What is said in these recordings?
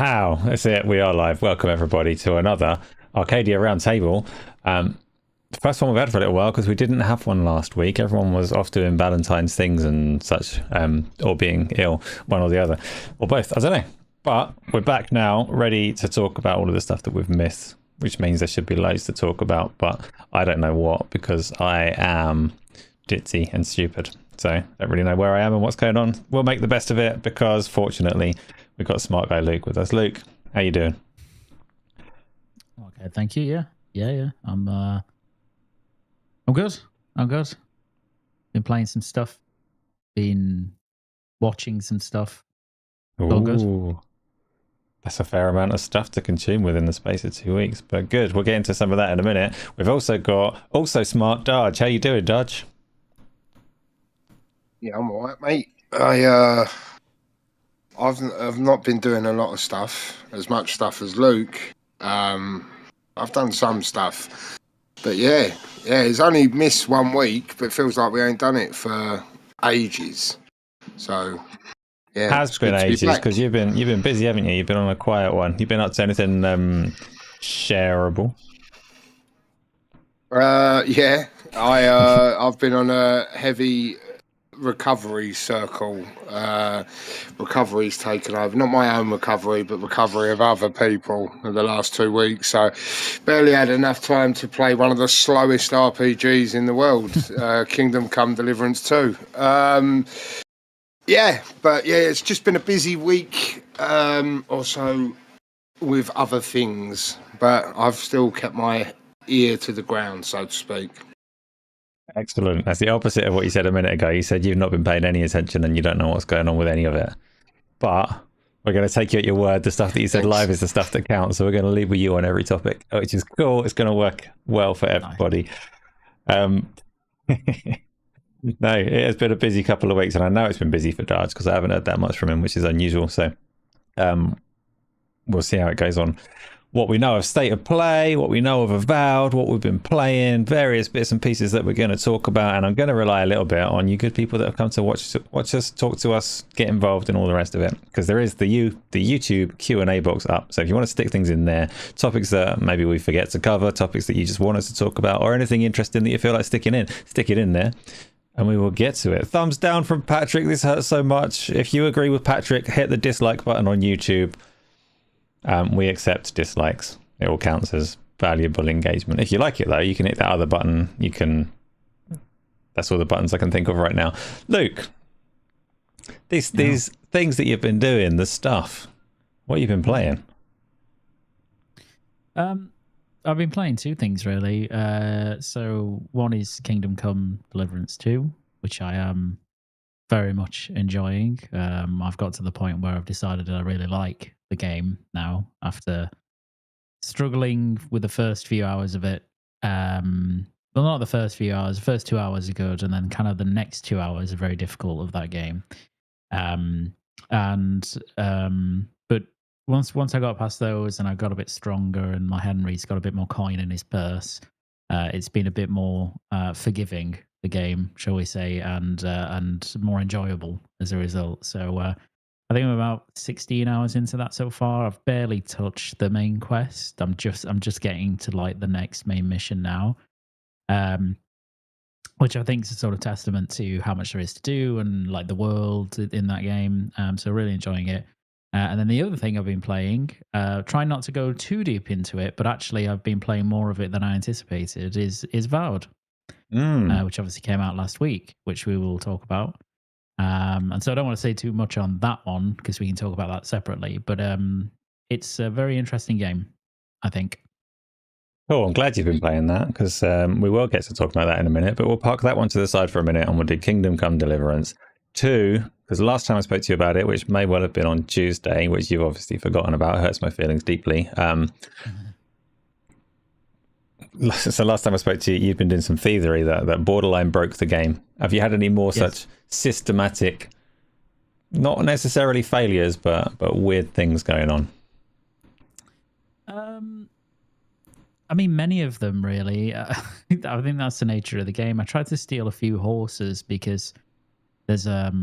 Pow! That's it. We are live. Welcome everybody to another Arcadia Roundtable. The first one we've had for a little while because we didn't have one last week. Everyone was off doing Valentine's things and such, or being ill, one or the other, or both. I don't know. But we're back now, ready to talk about all of the stuff that we've missed, which means there should be loads to talk about. But I don't know what because I am ditzy and stupid. So I don't really know where I am and what's going on. We'll make the best of it because fortunately we've got smart guy Luke with us. Luke, how you doing? Okay, thank you. Yeah. I'm good. Been playing some stuff. Been watching some stuff. All good. That's a fair amount of stuff to consume within the space of 2 weeks. But good, we'll get into some of that in a minute. We've also got smart Darge. How you doing, Darge? Yeah, I'm alright, mate. I've not been doing a lot of stuff, as much stuff as Luke. I've done some stuff, but yeah, it's only missed 1 week, but it feels like we ain't done it for ages. So yeah, Has been ages because you've been busy, haven't you? You've been on a quiet one. You've been up to anything shareable? Yeah, I've been on a heavy recovery circle. Recovery's taken over, not my own recovery, but recovery of other people in the last 2 weeks. So barely had enough time to play one of the slowest RPGs in the world, Come Deliverance 2. It's just been a busy week, also with other things, but I've still kept my ear to the ground, so to speak. Excellent. That's the opposite of what you said a minute ago. You said you've not been paying any attention and you don't know what's going on with any of it. But we're going to take you at your word. The stuff that you said live is the stuff that counts. So we're going to leave with you on every topic, which is cool. It's going to work well for everybody. No, it has been a busy couple of weeks, and I know it's been busy for Darge because I haven't heard that much from him, which is unusual. So we'll see how it goes on. What we know of State of Play, what we know of Avowed, what we've been playing, various bits and pieces that we're going to talk about, and I'm going to rely a little bit on you good people that have come to watch us, talk to us, get involved in all the rest of it, because there is the YouTube Q&A box up. So if you want to stick things in there, topics that maybe we forget to cover, topics that you just want us to talk about, or anything interesting that you feel like sticking in, stick it in there. And we will get to it. Thumbs down from Patrick. This hurts so much. If you agree with Patrick, hit the dislike button on YouTube. We accept dislikes. It all counts as valuable engagement. If you like it, though, you can hit that other button. That's all the buttons I can think of right now. Luke, these things that you've been doing, the stuff, what have you been playing? I've been playing 2 things, really. So one is Kingdom Come Deliverance 2, which I am very much enjoying. I've got to the point where I've decided that I really like the game now after struggling with the first few hours of it. Well, not the first few hours. The first 2 hours are good, and then kind of the next 2 hours are very difficult of that game. But once I got past those and I got a bit stronger and my Henry's got a bit more coin in his purse, it's been a bit more forgiving, the game, shall we say, and more enjoyable as a result. So I think I'm about 16 hours into that so far. I've barely touched the main quest. I'm just getting to like the next main mission now, which I think is a sort of testament to how much there is to do and like the world in that game. So really enjoying it. And then the other thing I've been playing, trying not to go too deep into it, but actually I've been playing more of it than I anticipated, is Avowed, which obviously came out last week, which we will talk about. And so I don't want to say too much on that one because we can talk about that separately. But it's a very interesting game, I think. Cool. I'm glad you've been playing that because we will get to talk about that in a minute. But we'll park that one to the side for a minute and we'll do Kingdom Come Deliverance 2. Because the last time I spoke to you about it, which may well have been on Tuesday, which you've obviously forgotten about, hurts my feelings deeply. So last time I spoke to you, you've been doing some thievery that borderline broke the game. Have you had any more such systematic, not necessarily failures, but weird things going on? I mean, many of them really. I think that's the nature of the game. I tried to steal a few horses because there's a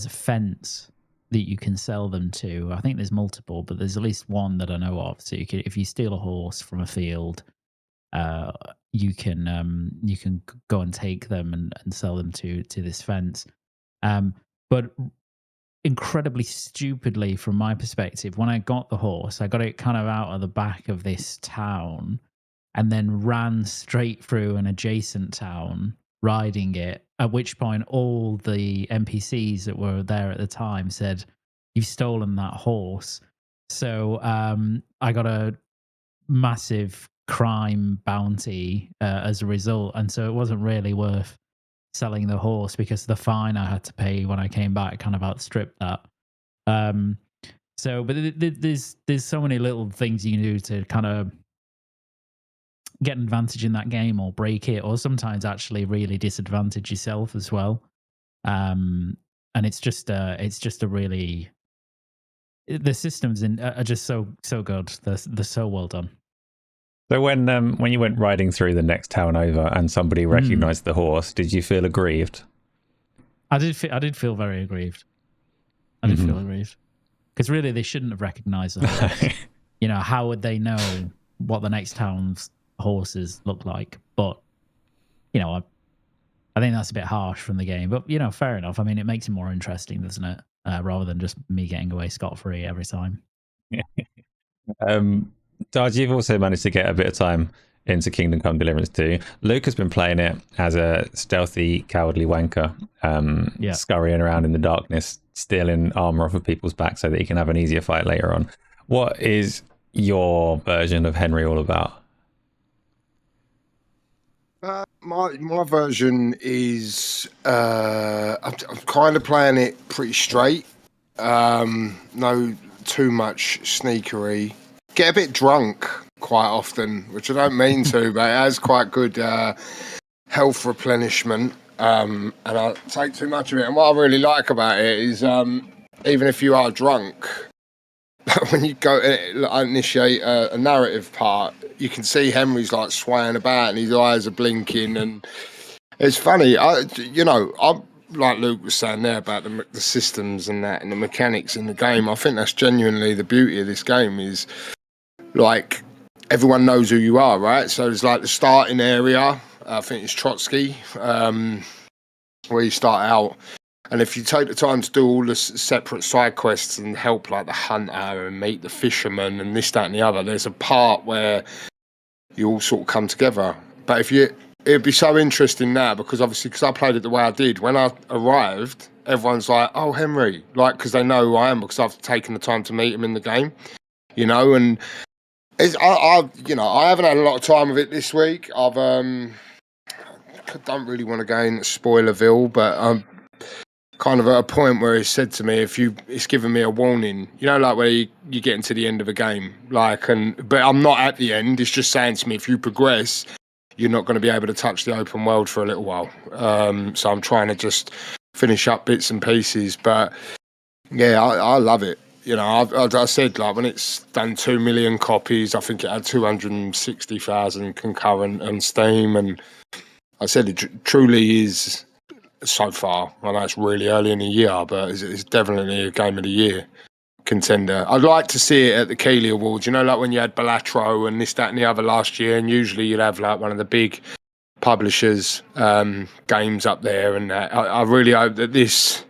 fence that you can sell them to. I think there's multiple, but there's at least one that I know of. So if you steal a horse from a field, you can go and take them and sell them to this fence. But incredibly stupidly, from my perspective, when I got the horse, I got it kind of out of the back of this town and then ran straight through an adjacent town riding it, at which point all the NPCs that were there at the time said, "You've stolen that horse." So I got a massive crime bounty as a result, and so it wasn't really worth selling the horse because the fine I had to pay when I came back kind of outstripped that. But there's so many little things you can do to kind of get an advantage in that game or break it, or sometimes actually really disadvantage yourself as well. And it's just a really, the systems are just so good. They're so well done. So when you went riding through the next town over and somebody recognized the horse, did you feel aggrieved? I did feel very aggrieved. I did feel aggrieved because really they shouldn't have recognized the horse. You know, how would they know what the next town's horses look like? But you know, I think that's a bit harsh from the game. But you know, fair enough. I mean, it makes it more interesting, doesn't it? Rather than just me getting away scot-free every time. Darge, you've also managed to get a bit of time into Kingdom Come Deliverance 2. Luke has been playing it as a stealthy, cowardly wanker, scurrying around in the darkness, stealing armor off of people's backs so that he can have an easier fight later on. What is your version of Henry all about? My version is I'm kind of playing it pretty straight. No too much sneakery. Get a bit drunk quite often, which I don't mean to, but it has quite good health replenishment. And I take too much of it. And what I really like about it is even if you are drunk, when you go initiate a narrative part, you can see Henry's like swaying about and his eyes are blinking, and it's funny. I'm like Luke was saying there about the systems and that and the mechanics in the game. I think that's genuinely the beauty of this game is like everyone knows who you are, right? So there's like the starting area. I think it's Trotsky, where you start out. And if you take the time to do all the separate side quests and help like the hunter and meet the fisherman and this, that and the other, there's a part where you all sort of come together. But it'd be so interesting now because obviously, because I played it the way I did, when I arrived, everyone's like, "Oh, Henry," like, because they know who I am because I've taken the time to meet him in the game, you know, and I haven't had a lot of time with it this week. I don't really want to go into Spoilerville, but I'm kind of at a point where it's said to me, it's given me a warning, you know, like where you get into the end of a game, like, but I'm not at the end. It's just saying to me, if you progress, you're not going to be able to touch the open world for a little while. So I'm trying to just finish up bits and pieces, but yeah, I love it. You know, I said, like, when it's done 2 million copies, I think it had 260,000 concurrent on Steam. And I said it truly is, so far, I know it's really early in the year, but it's definitely a game of the year contender. I'd like to see it at the Keighley Awards. You know, like when you had Balatro and this, that and the other last year, and usually you'd have like one of the big publishers' games up there. And I really hope that this,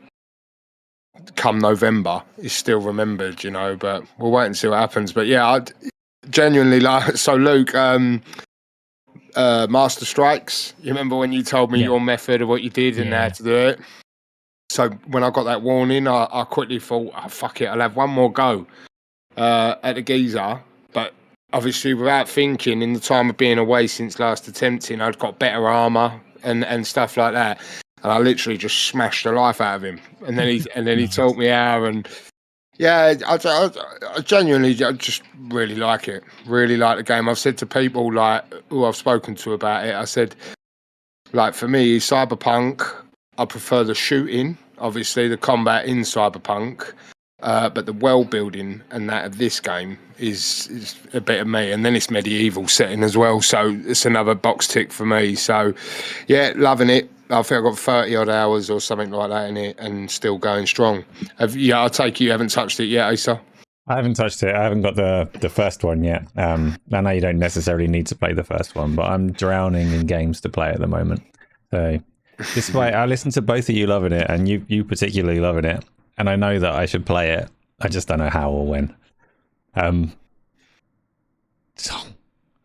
come November, is still remembered, you know, but we'll wait and see what happens. But yeah, I'd genuinely like, so Luke, Master Strikes, you remember when you told me your method of what you did and how to do it? So when I got that warning, I quickly thought, oh, fuck it, I'll have one more go at the geezer. But obviously without thinking, in the time of being away since last attempting, I'd got better armour and stuff like that. And I literally just smashed the life out of him. And then he taught me how. And yeah, I genuinely just really like it. Really like the game. I've said to people like who I've spoken to about it, I said, like, for me, Cyberpunk, I prefer the shooting, obviously the combat in Cyberpunk, but the world building and that of this game is a bit of me. And then it's medieval setting as well, so it's another box tick for me. So yeah, loving it. I think I've got 30 odd hours or something like that in it, and still going strong. I take it you haven't touched it yet, Asa? I haven't touched it. I haven't got the first one yet. I know you don't necessarily need to play the first one, but I'm drowning in games to play at the moment. So, despite I listen to both of you loving it, and you particularly loving it, and I know that I should play it. I just don't know how or when. I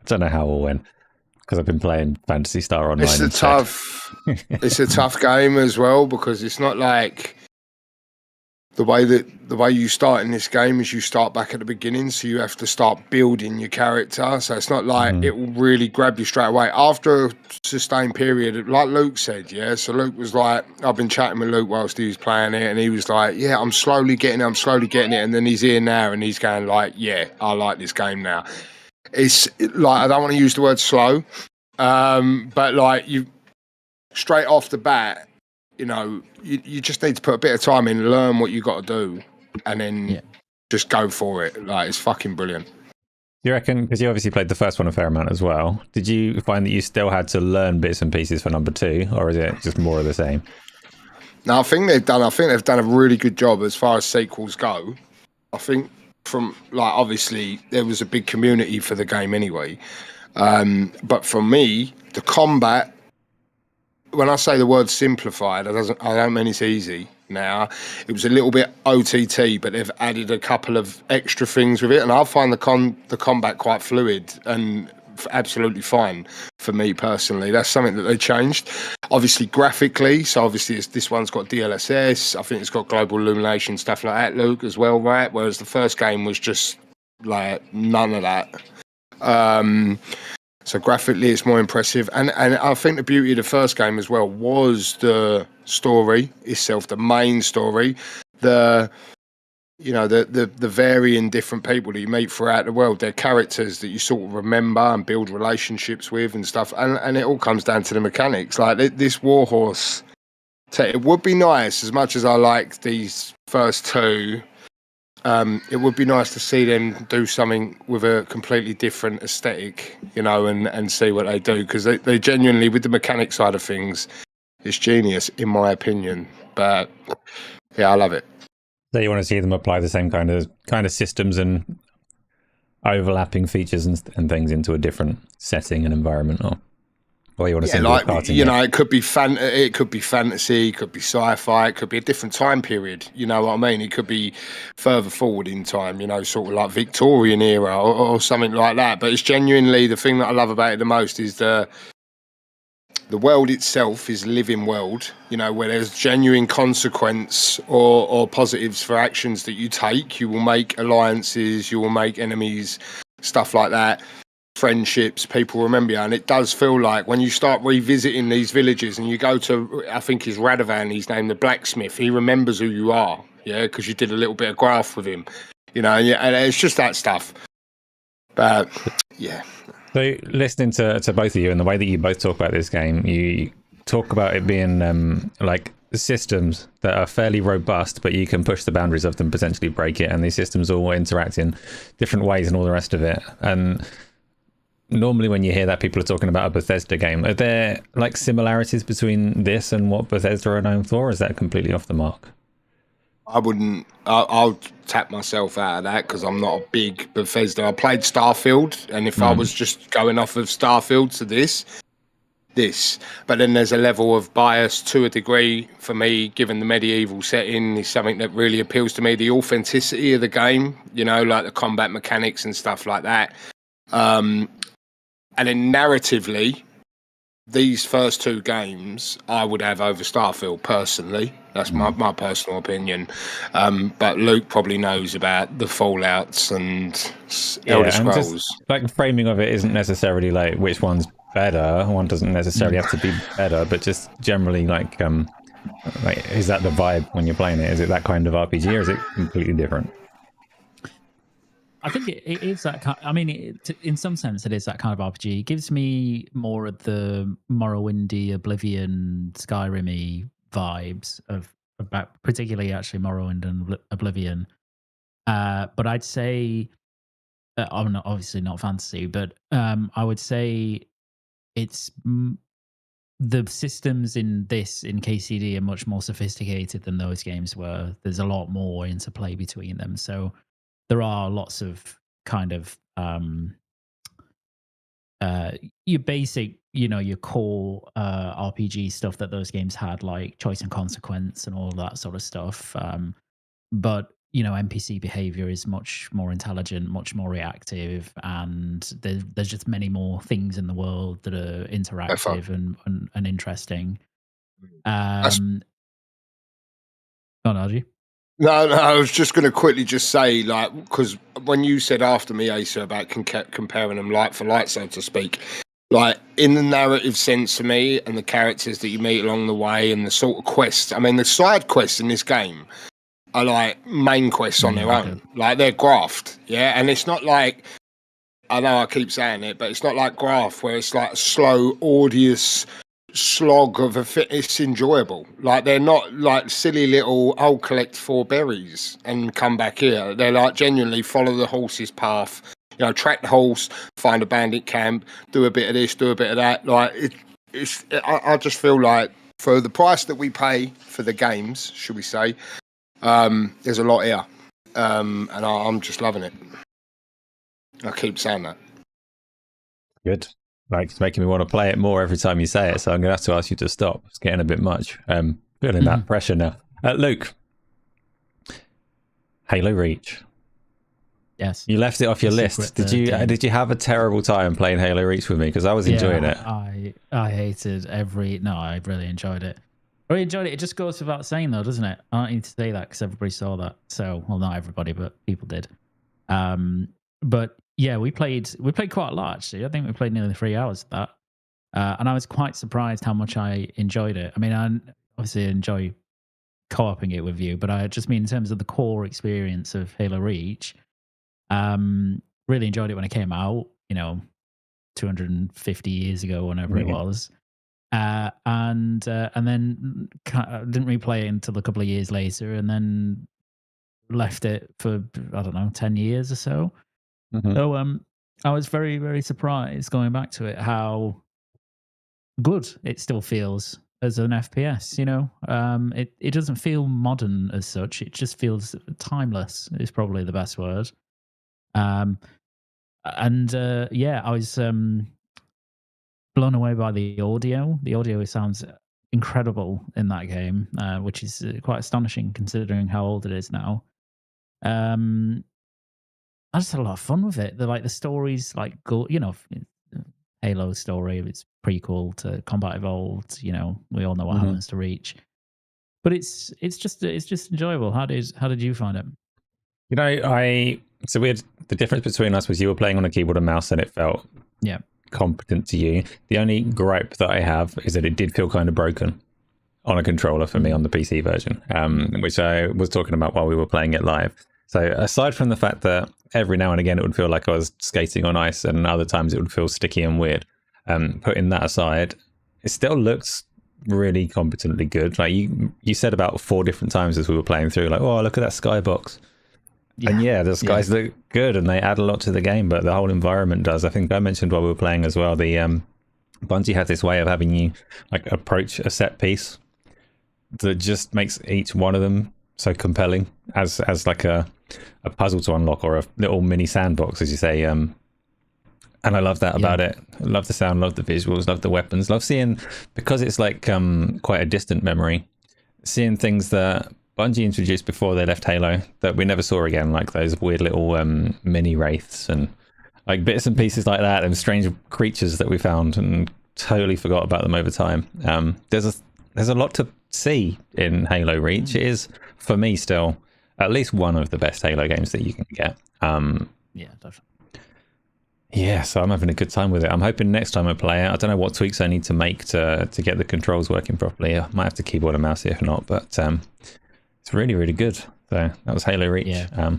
don't know how or when, because I've been playing Phantasy Star Online. It's a tough game as well, because it's not like the way you start in this game is you start back at the beginning, so you have to start building your character. So it's not like it will really grab you straight away after a sustained period, like Luke said. Yeah, so Luke was like, I've been chatting with Luke whilst he was playing it, and he was like, yeah, I'm slowly getting it, and then he's here now, and he's going like, yeah, I like this game now. It's like, I don't want to use the word slow, but like, you straight off the bat, you know, you just need to put a bit of time in, learn what you got to do, and then just go for it. Like, it's fucking brilliant. You reckon, because you obviously played the first one a fair amount as well, did you find that you still had to learn bits and pieces for number 2, or is it just more of the same? No, I think they've done a really good job as far as sequels go. I think from, like, obviously there was a big community for the game anyway, but for me, the combat, when I say the word simplified, I don't mean it's easy now. It was a little bit OTT, but they've added a couple of extra things with it, and I find the combat quite fluid and absolutely fine for me personally. That's something that they changed. Obviously graphically, so obviously this one's got DLSS. I think it's got global illumination, stuff like that, Luke, as well, right? Whereas the first game was just like none of that. So graphically, it's more impressive, and I think the beauty of the first game as well was the story itself, the main story, the varying different people that you meet throughout the world, their characters that you sort of remember and build relationships with and stuff, and it all comes down to the mechanics. Like this Warhorse, it would be nice, as much as I like these first two. It would be nice to see them do something with a completely different aesthetic, you know, and see what they do, because they genuinely, with the mechanic side of things, it's genius in my opinion. But yeah, I love it. So you want to see them apply the same kind of systems and overlapping features and things into a different setting and environment, or you want to see like, karting, know, it could be fantasy, it could be sci-fi, it could be a different time period. You know what I mean? It could be further forward in time, you know, sort of like Victorian era or something like that. But it's genuinely, the thing that I love about it the most is the world itself is a living world, you know, where there's genuine consequence or positives for actions that you take. You will make alliances, you will make enemies, stuff like that. Friendships, people remember you, and it does feel like when you start revisiting these villages and you go to, I think he's Radovan, he's named the blacksmith, he remembers who you are, yeah, because you did a little bit of graft with him, you know, and it's just that stuff. But yeah. So listening to both of you and the way that you both talk about this game, you talk about it being like systems that are fairly robust, but you can push the boundaries of them, potentially break it, and these systems all interact in different ways and all the rest of it. And normally when you hear that, people are talking about a Bethesda game. Are there like similarities between this and what Bethesda are known for, or is that completely off the mark? I'll tap myself out of that, because I'm not a big Bethesda. I played Starfield, and if I was just going off of Starfield to this, but then there's a level of bias to a degree for me, given the medieval setting is something that really appeals to me. The authenticity of the game, you know, like the combat mechanics and stuff like that. And then narratively, these first two games I would have over Starfield personally. That's my personal opinion. But Luke probably knows about the Fallouts and Elder Scrolls. Just, like, the framing of it isn't necessarily like which one's better. One doesn't necessarily have to be better, but just generally like is that the vibe when you're playing it? Is it that kind of RPG, or is it completely different? I think it is that kind. I mean, in some sense, it is that kind of RPG. It gives me more of the Morrowindy, Oblivion, Skyrim-y vibes about particularly actually Morrowind and Oblivion. But I'd say I'm obviously not fantasy, but I would say it's the systems in KCD are much more sophisticated than those games were. There's a lot more interplay between them. So there are lots of kind of your basic, your core RPG stuff that those games had, like choice and consequence and all that sort of stuff. But NPC behavior is much more intelligent, much more reactive, and there's just many more things in the world that are interactive and interesting. Go on, Argy. No, I was just going to quickly just say, like, because when you said after me, Asa, about comparing them like for like, so to speak, like in the narrative sense to me, and the characters that you meet along the way, and the sort of quests. I mean, the side quests in this game are like main quests on their own. Like they're graft, yeah. And it's not like, I know I keep saying it, but it's not like graft where it's like a slow, arduous slog of a fit. It's enjoyable. Like they're not like silly little, I'll collect 4 berries and come back here. They're like genuinely follow the horse's path. Track the horse, find a bandit camp, do a bit of this, do a bit of that. Like I just feel like for the price that we pay for the games, should we say, there's a lot here, and I'm just loving it. I keep saying that. Good. Like, it's making me want to play it more every time you say it, so I'm going to have to ask you to stop. It's getting a bit much. Feeling that pressure now. Luke, Halo Reach. Yes. You left it off your list. Did you have a terrible time playing Halo Reach with me? Because I was enjoying it. I hated I really enjoyed it. I really enjoyed it. It just goes without saying, though, doesn't it? I don't need to say that because everybody saw that. So, well, not everybody, but people did. But yeah, we played quite a lot, actually. I think we played nearly 3 hours of that. And I was quite surprised how much I enjoyed it. I mean, I obviously enjoy co-oping it with you, but I just mean in terms of the core experience of Halo Reach, really enjoyed it when it came out, 250 years ago, whenever it was. And then didn't replay it until a couple of years later, and then left it for, I don't know, 10 years or so. So I was very, very surprised going back to it how good it still feels as an FPS. It doesn't feel modern as such. It just feels timeless is probably the best word. I was blown away by the audio. The audio sounds incredible in that game, which is quite astonishing considering how old it is now. I just had a lot of fun with it. The stories, Halo story, it's prequel to Combat Evolved. We all know what happens to Reach, but it's just enjoyable. How did you find it? So we had the difference between us was you were playing on a keyboard and mouse, and it felt competent to you. The only gripe that I have is that it did feel kind of broken on a controller for me on the PC version, which I was talking about while we were playing it live. So aside from the fact that every now and again it would feel like I was skating on ice, and other times it would feel sticky and weird, putting that aside, it still looks really competently good. Like you said about 4 different times as we were playing through, like, oh, look at that skybox. And the skies look good and they add a lot to the game, but the whole environment does. I think I mentioned while we were playing as well, the Bungie had this way of having you like approach a set piece that just makes each one of them so compelling as like a puzzle to unlock, or a little mini sandbox, as you say. And I love that about it. I love the sound, love the visuals, love the weapons, love seeing, because it's like quite a distant memory, seeing things that Bungie introduced before they left Halo that we never saw again, like those weird little mini wraiths and like bits and pieces like that, and strange creatures that we found and totally forgot about them over time. There's a lot to see in Halo Reach. It is, for me, still at least one of the best Halo games that you can get. Yeah, definitely. Yeah, so I'm having a good time with it. I'm hoping next time I play it, I don't know what tweaks I need to make to get the controls working properly. I might have to keyboard and mouse it if not, but it's really, really good. So that was Halo Reach. Yeah,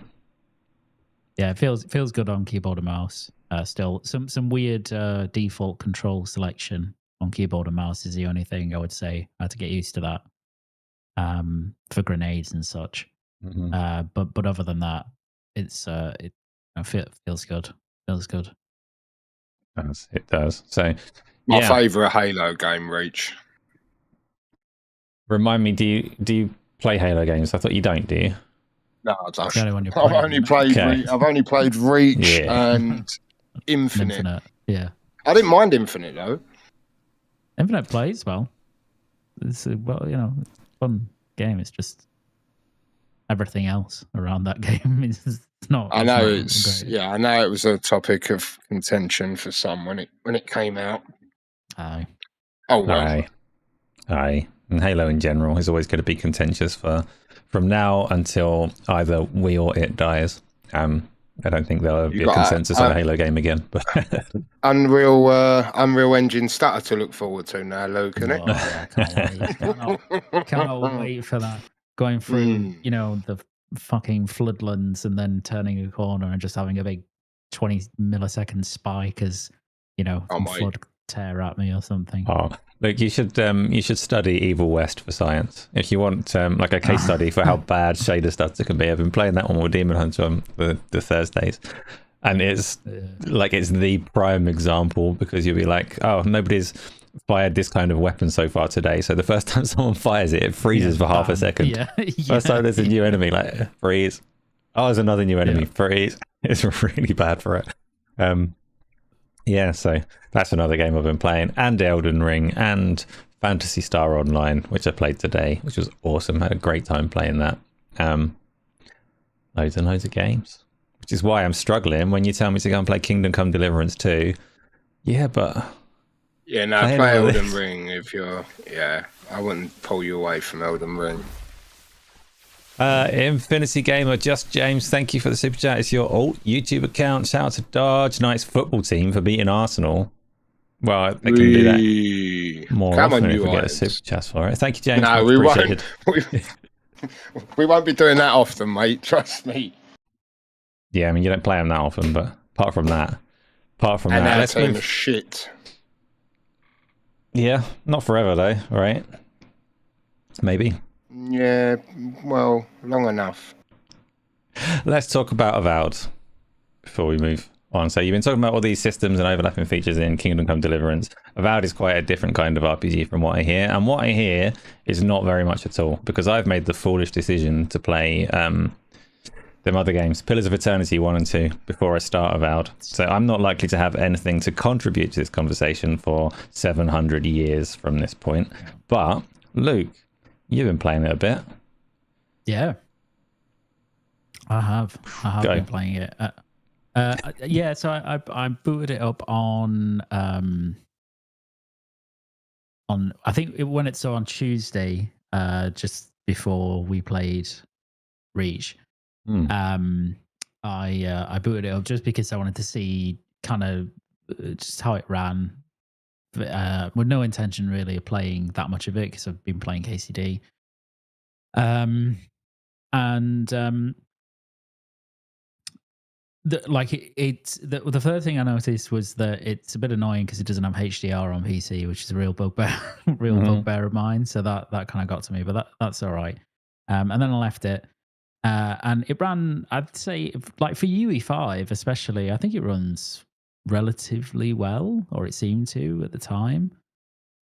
it feels good on keyboard and mouse. Still, some weird default control selection on keyboard and mouse is the only thing I would say. I had to get used to that for grenades and such. But other than that, it feels good. Feels good. It does. So My Yeah. favourite Halo game, Reach. Remind me, do you play Halo games? I thought you don't, do you? No, I don't. It's the only one you're I've playing, only isn't it? played. Okay. I've only played Reach Yeah. and Infinite. Infinite. Yeah. I didn't mind Infinite though. Infinite plays well. It's a, well, you know, fun game. It's just everything else around that game is not. I know not it's great. yeah. I know it was a topic of contention for some when it came out. Aye. Oh well. Aye. And Halo in general is always going to be contentious from now until either we or it dies. I don't think there'll be a consensus on a Halo game again. But Unreal Engine stutter to look forward to now, Luke, isn't it? Oh, yeah, can't wait. Cannot wait for that. Going through, you know, the fucking floodlands and then turning a corner and just having a big 20 millisecond spike as, you know, some flood tear at me or something. Oh, look, you should study Evil West for science if you want like a case study for how bad shader stutter can be. I've been playing that one with Demon Hunter on the Thursdays, and it's like it's the prime example because you'll be like, oh, nobody's fired this kind of weapon so far today, so the first time someone fires it, it freezes for half a second. First time there's a new enemy, like freeze. Oh, there's another new enemy, freeze. It's really bad for it. Yeah, so that's another game I've been playing, and Elden Ring, and Phantasy Star Online, which I played today, which was awesome. Had a great time playing that. Loads and loads of games, which is why I'm struggling when you tell me to go and play Kingdom Come Deliverance 2. Yeah, but... Yeah, no, play Elden Ring if you're... Yeah, I wouldn't pull you away from Elden Ring. Infinity Gamer, Just James, thank you for the super chat. It's your alt YouTube account. Shout out to Darge Knight's football team for beating Arsenal. Well, they can do that more often if we get a super chat for it. Thank you, James. No, we won't. We won't be doing that often, mate. Trust me. Yeah, I mean, you don't play them that often, but apart from that, let's move. Shit. Yeah, not forever though, right? Maybe. Yeah, well, long enough. Let's talk about Avowed before we move on. So you've been talking about all these systems and overlapping features in Kingdom Come Deliverance. Avowed is quite a different kind of RPG from what I hear, and what I hear is not very much at all, because I've made the foolish decision to play them other games, Pillars of Eternity 1 and 2, before I start Avowed. So I'm not likely to have anything to contribute to this conversation for 700 years from this point. But Luke, you've been playing it a bit. Yeah, I have been playing it. Yeah, so I booted it up on I think when it's on Tuesday, just before we played Reach. I booted it up just because I wanted to see kind of just how it ran, with no intention really of playing that much of it because I've been playing KCD. The first thing I noticed was that it's a bit annoying because it doesn't have HDR on PC, which is a real bugbear, bugbear of mine. So that kind of got to me, but that's all right. And then I left it, and it ran. I'd say, like for UE5 especially, I think it runs relatively well, or it seemed to at the time.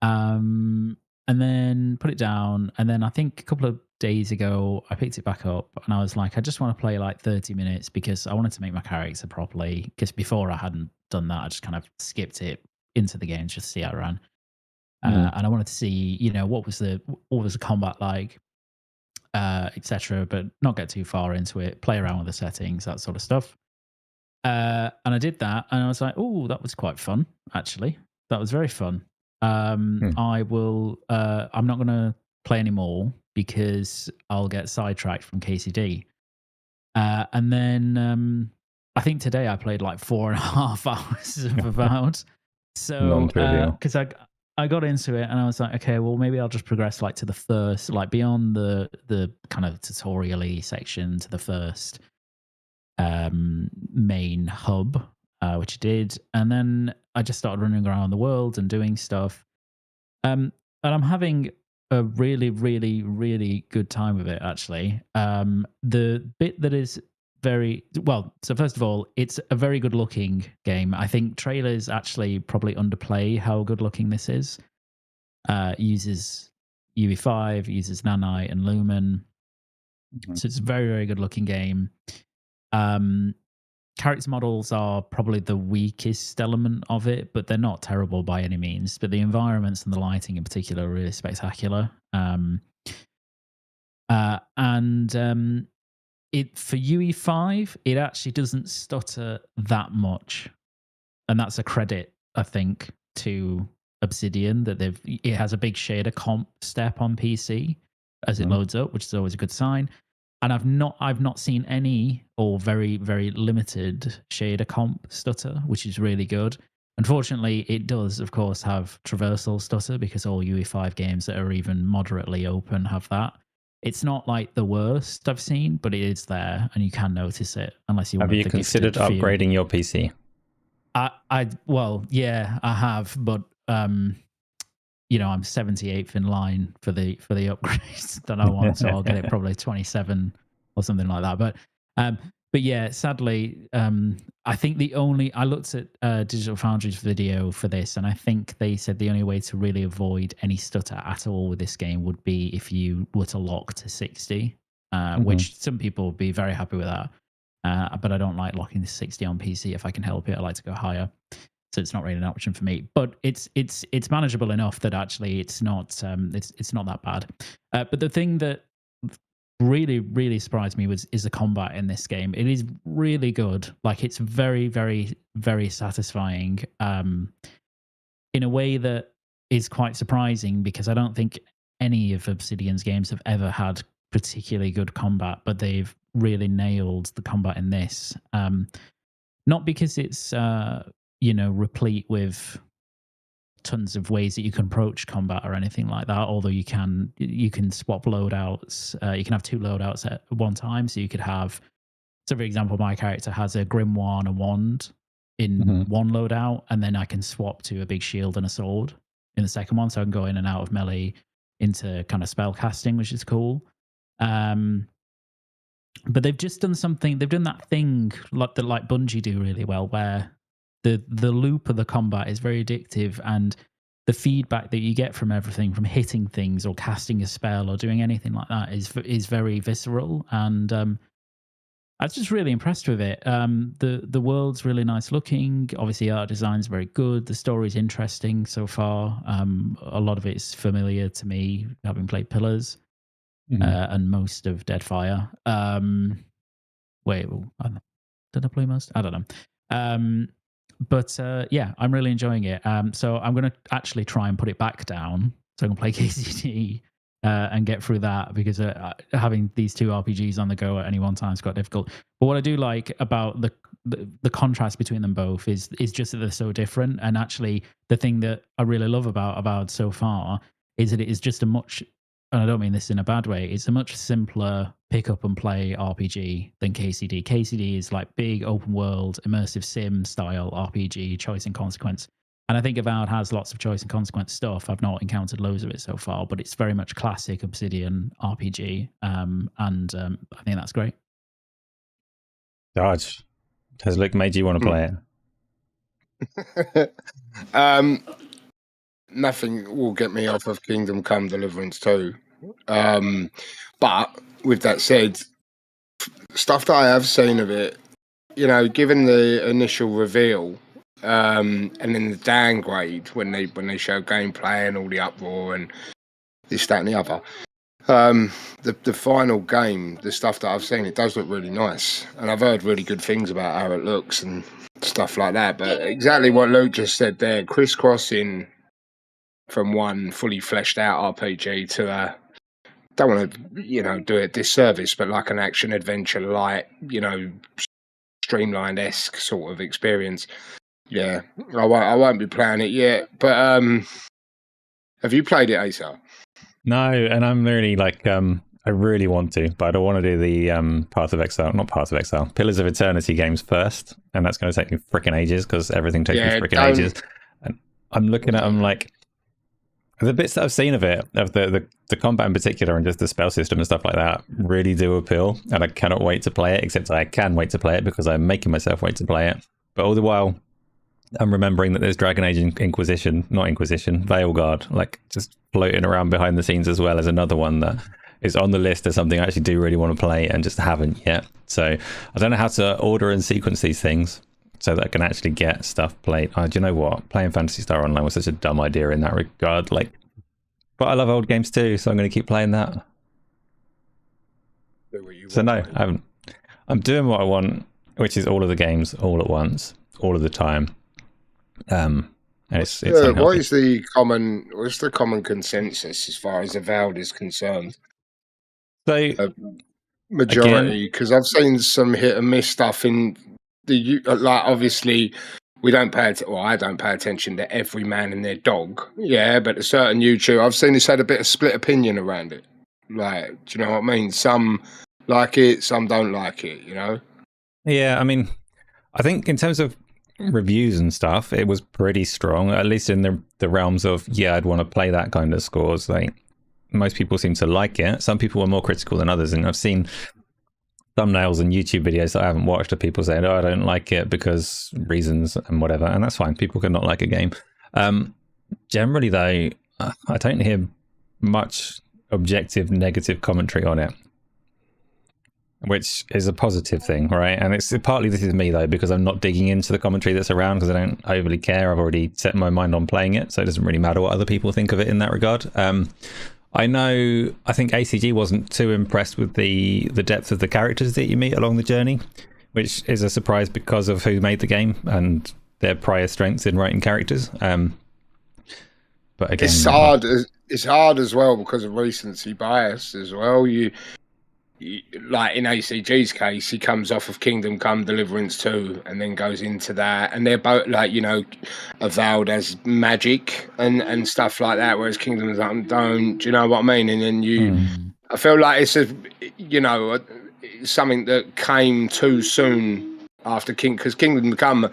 And then put it down, and then I think a couple of days ago I picked it back up, and I was like, I just want to play like 30 minutes because I wanted to make my character properly, because before I hadn't done that. I just kind of skipped it into the game just to see how it ran. And I wanted to see, you know, what was the combat like, etc., but not get too far into it, play around with the settings, that sort of stuff. And I did that, and I was like, oh, that was quite fun, actually. That was very fun. I will. I'm not going to play anymore because I'll get sidetracked from KCD. And then I think today I played like 4.5 hours of Avowed. So because I got into it and I was like, okay, well maybe I'll just progress like to the first, like beyond the kind of tutorial-y section to the first main hub, which I did, and then I just started running around the world and doing stuff. And I'm having a really, really, really good time with it, actually. The bit that is very well. So first of all, it's a very good looking game. I think trailers actually probably underplay how good looking this is. Uses UE5, uses Nanite and Lumen. So it's a very, very good looking game. Character models are probably the weakest element of it, but they're not terrible by any means. But the environments and the lighting in particular are really spectacular. It for UE5, it actually doesn't stutter that much, and that's a credit, I think, to Obsidian that it has a big shader comp step on PC as it loads up, which is always a good sign. And I've not seen any or very, very limited shader comp stutter, which is really good. Unfortunately, it does, of course, have traversal stutter because all UE5 games that are even moderately open have that. It's not like the worst I've seen, but it is there, and you can notice it unless you want. Have you considered upgrading your PC? Well, yeah, I have, but I'm 78th in line for the upgrades that I want, so I'll get it probably 27 or something like that. But yeah, sadly, I think I looked at Digital Foundry's video for this, and I think they said the only way to really avoid any stutter at all with this game would be if you were to lock to 60, which some people would be very happy with that. But I don't like locking to 60 on PC if I can help it. I like to go higher. So it's not really an option for me, but it's manageable enough that actually it's not that bad. But the thing that really, really surprised me is the combat in this game. It is really good. Like, it's very, very, very satisfying in a way that is quite surprising, because I don't think any of Obsidian's games have ever had particularly good combat, but they've really nailed the combat in this. Not because it's replete with tons of ways that you can approach combat or anything like that, although you can swap loadouts. You can have two loadouts at one time, so you could have, so for example, my character has a grimoire and a wand in one loadout, and then I can swap to a big shield and a sword in the second one, so I can go in and out of melee into kind of spell casting, which is cool. But they've just done something, they've done that thing like Bungie do really well, where the loop of the combat is very addictive, and the feedback that you get from everything, from hitting things or casting a spell or doing anything like that, is very visceral. And I was just really impressed with it. The world's really nice looking. Obviously, art design's very good. The story's interesting so far. A lot of it's familiar to me, having played Pillars and most of Deadfire. Did I play most? I don't know. But yeah, I'm really enjoying it. So I'm going to actually try and put it back down so I can play KCD and get through that, because having these two RPGs on the go at any one time is quite difficult. But what I do like about the contrast between them both is just that they're so different. And actually, the thing that I really love about Avowed so far is that it is just a much, and I don't mean this in a bad way, it's a much simpler pick up and play RPG than KCD. KCD is like big open world, immersive sim style RPG, choice and consequence. And I think Avowed has lots of choice and consequence stuff. I've not encountered loads of it so far, but it's very much classic Obsidian RPG. And I think that's great. Darge, has Luke made you want to play it? Nothing will get me off of Kingdom Come Deliverance 2. But with that said, stuff that I have seen of it, given the initial reveal, and then the downgrade when they show gameplay and all the uproar and this, that, and the other, the final game, the stuff that I've seen, it does look really nice, and I've heard really good things about how it looks and stuff like that. But exactly what Luke just said there, crisscrossing from one fully fleshed out RPG to a, don't want to do it disservice, but like an action adventure light, streamlined-esque sort of experience. Yeah, I won't be playing it yet. But have you played it, Asa? No, and I'm really I really want to, but I don't want to do the Path of Exile, Pillars of Eternity games first, and that's going to take me freaking ages, because everything takes me freaking ages. And I'm looking at them like, the bits that I've seen of it, of the combat in particular, and just the spell system and stuff like that, really do appeal. And I cannot wait to play it. Except I can wait to play it because I'm making myself wait to play it. But all the while, I'm remembering that there's Dragon Age Veilguard, like just floating around behind the scenes, as well as another one that is on the list as something I actually do really want to play and just haven't yet. So I don't know how to order and sequence these things so that I can actually get stuff played. Do you know what? Playing Phantasy Star Online was such a dumb idea in that regard. Like, but I love old games too, so I'm going to keep playing that. So no, I haven't. I'm doing what I want, which is all of the games all at once, all of the time. And it's what is the common consensus as far as Avowed is concerned? So majority, because I've seen some hit and miss stuff in the like. Obviously, I don't pay attention to every man and their dog. Yeah, but a certain YouTube, I've seen this had a bit of split opinion around it. Like, do you know what I mean? Some like it, some don't like it. You know? Yeah, I mean, I think in terms of reviews and stuff, it was pretty strong, at least in the realms of I'd want to play that kind of scores. Like, most people seem to like it. Some people were more critical than others, and I've seen thumbnails and YouTube videos that I haven't watched of people saying, I don't like it because reasons and whatever, and that's fine. People can not like a game. Generally though, I don't hear much objective negative commentary on it, which is a positive thing, right? And it's partly, this is me though, because I'm not digging into the commentary that's around because I don't overly care. I've already set my mind on playing it, so it doesn't really matter what other people think of it in that regard. I think ACG wasn't too impressed with the depth of the characters that you meet along the journey, which is a surprise because of who made the game and their prior strengths in writing characters. But again, it's hard as well because of recency bias as well. You like in ACG's case, he comes off of Come Deliverance 2 and then goes into that, and they're both like, Avowed as magic and stuff like that, whereas Kingdom's like, don't, do you know what I mean? And then I feel like it's something that came too soon after because Kingdom Come,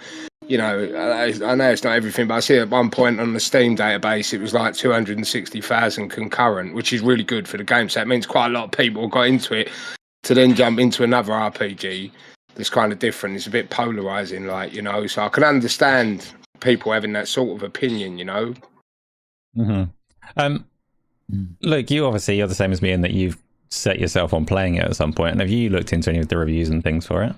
I know it's not everything, but I see at one point on the Steam database it was like 260,000 concurrent, which is really good for the game. So it means quite a lot of people got into it to then jump into another RPG that's kind of different. It's a bit polarizing, so I can understand people having that sort of opinion, Look, you're the same as me in that you've set yourself on playing it at some point, and have you looked into any of the reviews and things for it?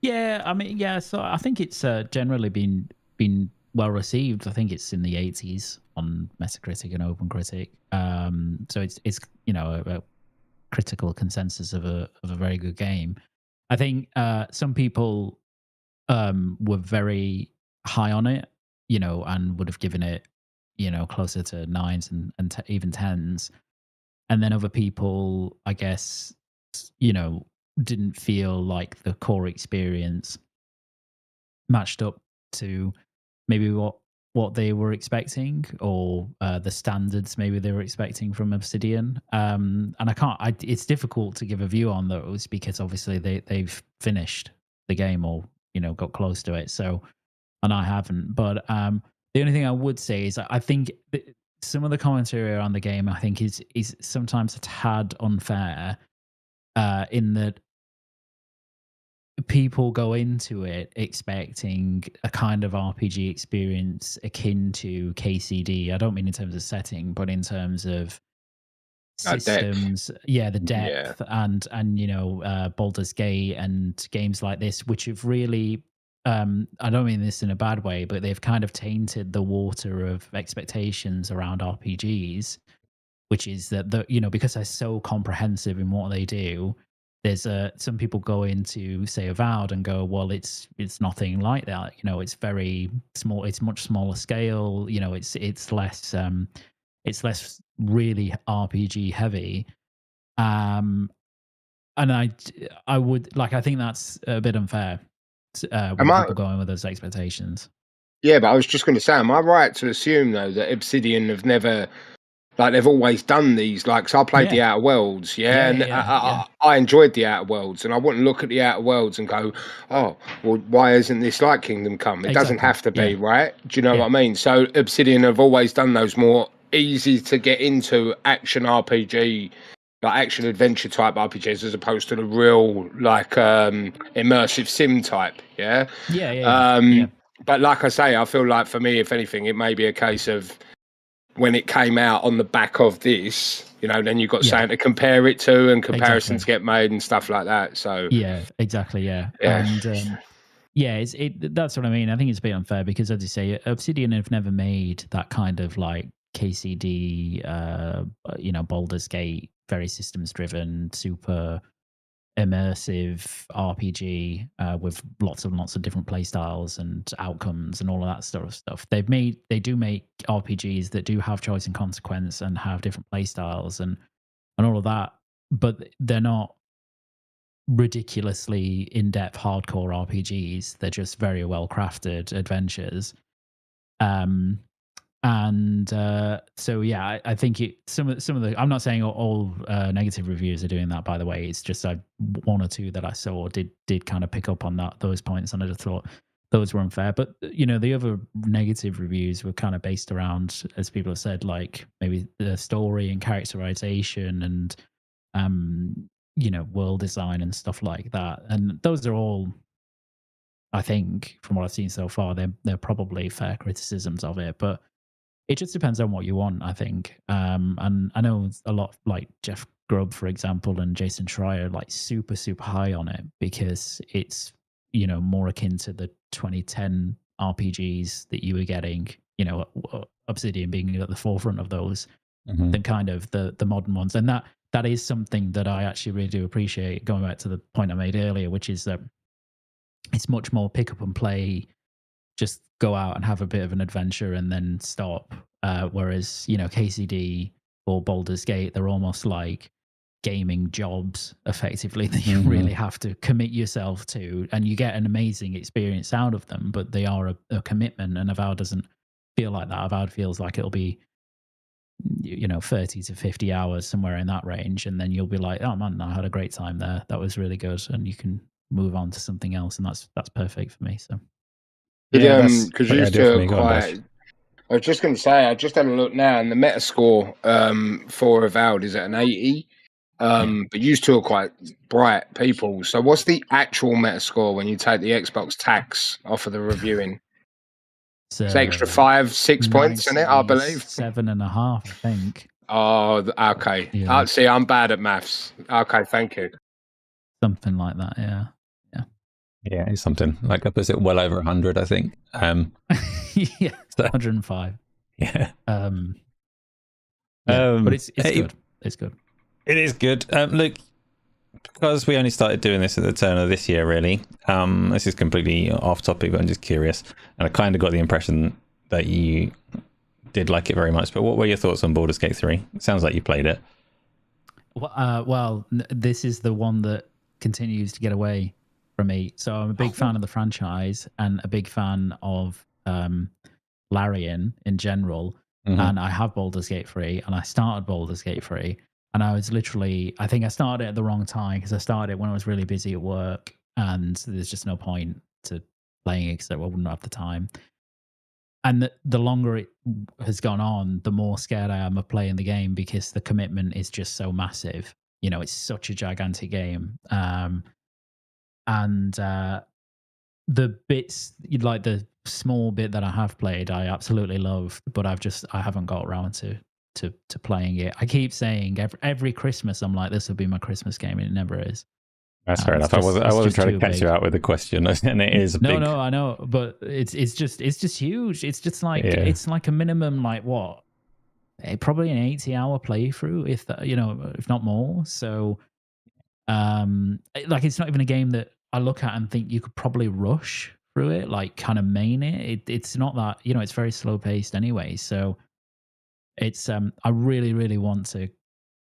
Yeah, I mean, so I think it's generally been well received. I think it's in the 80s on Metacritic and OpenCritic. So it's a critical consensus of a very good game. I think some people were very high on it, and would have given it, closer to 9s and even 10s. And then other people, I guess, didn't feel like the core experience matched up to maybe what they were expecting, or the standards maybe they were expecting from Obsidian. And it's difficult to give a view on those because obviously they've finished the game or got close to it. So, and I haven't. But the only thing I would say is I think some of the commentary around the game I think is sometimes a tad unfair, in that people go into it expecting a kind of RPG experience akin to KCD. I don't mean in terms of setting, but in terms of systems. The depth and Baldur's Gate and games like this, which have really, I don't mean this in a bad way, but they've kind of tainted the water of expectations around RPGs, which is that because they're so comprehensive in what they do. There's some people go into say Avowed and go, well, it's nothing like that. It's very small. It's much smaller scale. It's less really RPG heavy. And I would I think that's a bit unfair. When people go in with those expectations. Yeah, but I was just going to say, am I right to assume though that Obsidian have never Like they've always done these. Like, so I played the Outer Worlds, and I enjoyed the Outer Worlds, and I wouldn't look at the Outer Worlds and go, "Oh, well, why isn't this like Kingdom Come?" It doesn't have to be, right? Do you know what I mean? So Obsidian have always done those more easy to get into action RPG, like action adventure type RPGs, as opposed to the real like immersive sim type. But like I say, I feel like for me, if anything, it may be a case of when it came out on the back of this, then you've got something to compare it to, and comparisons get made and stuff like that. So exactly. And that's what I mean. I think it's a bit unfair because, as you say, Obsidian have never made that kind of like KCD, Baldur's Gate, very systems driven, super immersive RPG with lots of different play styles and outcomes and all of that sort of stuff. They do make RPGs that do have choice and consequence and have different play styles and all of that, but they're not ridiculously in-depth hardcore RPGs. They're just very well crafted adventures. I think some of the. I'm not saying all negative reviews are doing that. By the way, it's just one or two that I saw did kind of pick up on those points, and I just thought those were unfair. But the other negative reviews were kind of based around, as people have said, like maybe the story and characterization and world design and stuff like that. And those are all, I think, from what I've seen so far, they're probably fair criticisms of it, but it just depends on what you want, I think. And I know a lot, like Jeff Grubb, for example, and Jason Schreier, like super, super high on it because it's, more akin to the 2010 RPGs that you were getting, Obsidian being at the forefront of those than kind of the modern ones. And that is something that I actually really do appreciate, going back to the point I made earlier, which is that it's much more pick up and play, just go out and have a bit of an adventure and then stop. Whereas, KCD or Baldur's Gate, they're almost like gaming jobs effectively that you really have to commit yourself to, and you get an amazing experience out of them, but they are a commitment, and Avowed doesn't feel like that. Avowed feels like it'll be 30 to 50 hours, somewhere in that range, and then you'll be like, oh man, I had a great time there, that was really good, and you can move on to something else, and that's perfect for me. So because you still quite. I was just going to say, I just had a look now, and the Metascore for Avowed is at an 80. But you two are quite bright people. So what's the actual Metascore when you take the Xbox tax off of the reviewing? It's extra 5-6 points in it, I believe. 7.5, I think. Oh, okay. Yeah. See, I'm bad at maths. Okay, thank you. Something like that, yeah. Yeah, it's something like that. Is it well over 100? I think. Yeah, so, 105. Yeah. But it's good. It's good. It is good. Look, because we only started doing this at the turn of this year, really. This is completely off topic, but I'm just curious, and I kind of got the impression that you did like it very much. But what were your thoughts on Baldur's Gate 3? It sounds like you played it. Well, this is the one that continues to get away from me. So I'm a big fan of the franchise and a big fan of Larian in general. And I have Baldur's Gate 3, and I started Baldur's Gate 3, and I was literally, I think I started it at the wrong time because I started it when I was really busy at work, and there's just no point to playing it because I wouldn't have the time. And the longer it has gone on, the more scared I am of playing the game because the commitment is just so massive. It's such a gigantic game. And the bits, like the small bit that I have played, I absolutely love, but I haven't got around to playing it. I keep saying every Christmas, I'm like, this will be my Christmas game, and it never is. That's fair enough. I wasn't trying to catch you out with the question, and it is big. No, I know, but it's just huge. It's just like it's like a minimum, like what? Probably an 80-hour playthrough, if that, if not more. So, like, it's not even a game that I look at and think you could probably rush through it, like kind of main it. It's not that, it's very slow paced anyway. So it's I really, really want to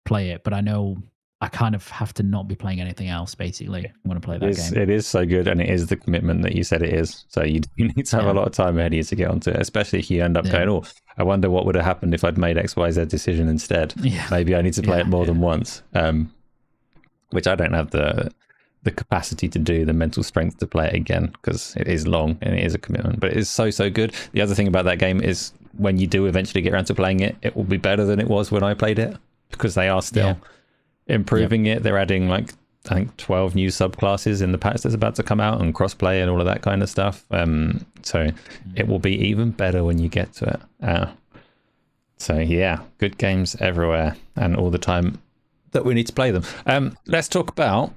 play it, but I know I kind of have to not be playing anything else, basically. I'm going to play that game. It is so good, and it is the commitment that you said it is. So you need to have a lot of time ahead of you to get onto it, especially if you end up going, oh, I wonder what would have happened if I'd made XYZ decision instead. Yeah. Maybe I need to play it more than once, which I don't have the capacity to do, the mental strength to play it again, because it is long and it is a commitment, but it is so good. The other thing about that game is when you do eventually get around to playing it, it will be better than it was when I played it, because they are still improving it. They're adding like, I think 12 new subclasses in the patch that's about to come out, and crossplay and all of that kind of stuff. So it will be even better when you get to it. So yeah, good games everywhere and all the time that we need to play them. Let's talk about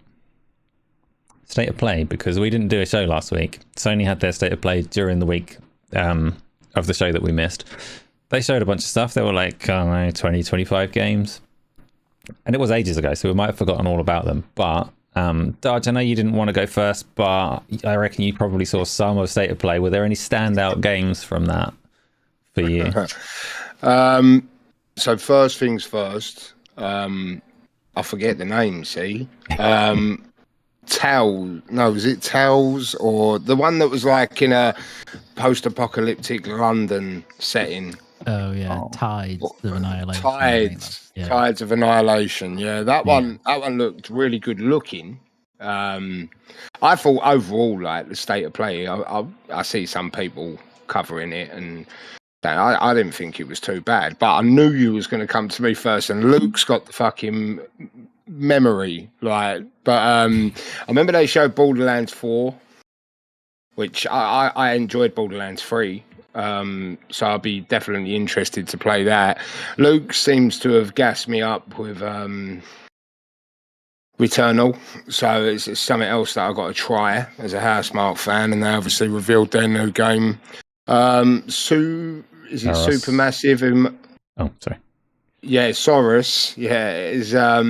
State of Play, because we didn't do a show last week. Sony had their State of Play during the week of the show that we missed. They showed a bunch of stuff. There were like, I don't know, 20, 25 games. And it was ages ago, so we might have forgotten all about them. But, Darge, I know you didn't want to go first, but I reckon you probably saw some of State of Play. Were there any standout games from that for you? So first things first, I forget the name, see? Was it Tales, or the one that was like in a post-apocalyptic London setting? Oh yeah, Tides of Annihilation. Tides of Annihilation. Yeah, that one looked really good looking. I thought overall, like the State of Play, I see some people covering it, and I didn't think it was too bad. But I knew you was going to come to me first, and Luke's got the fucking memory, like. But I remember they showed Borderlands 4, which I enjoyed Borderlands 3. So I'll be definitely interested to play that. Luke seems to have gassed me up with Returnal, so it's something else that I've got to try as a Housemarque fan, and they obviously revealed their new game. Supermassive? Oh, sorry. Yeah, Saurus. Yeah, is are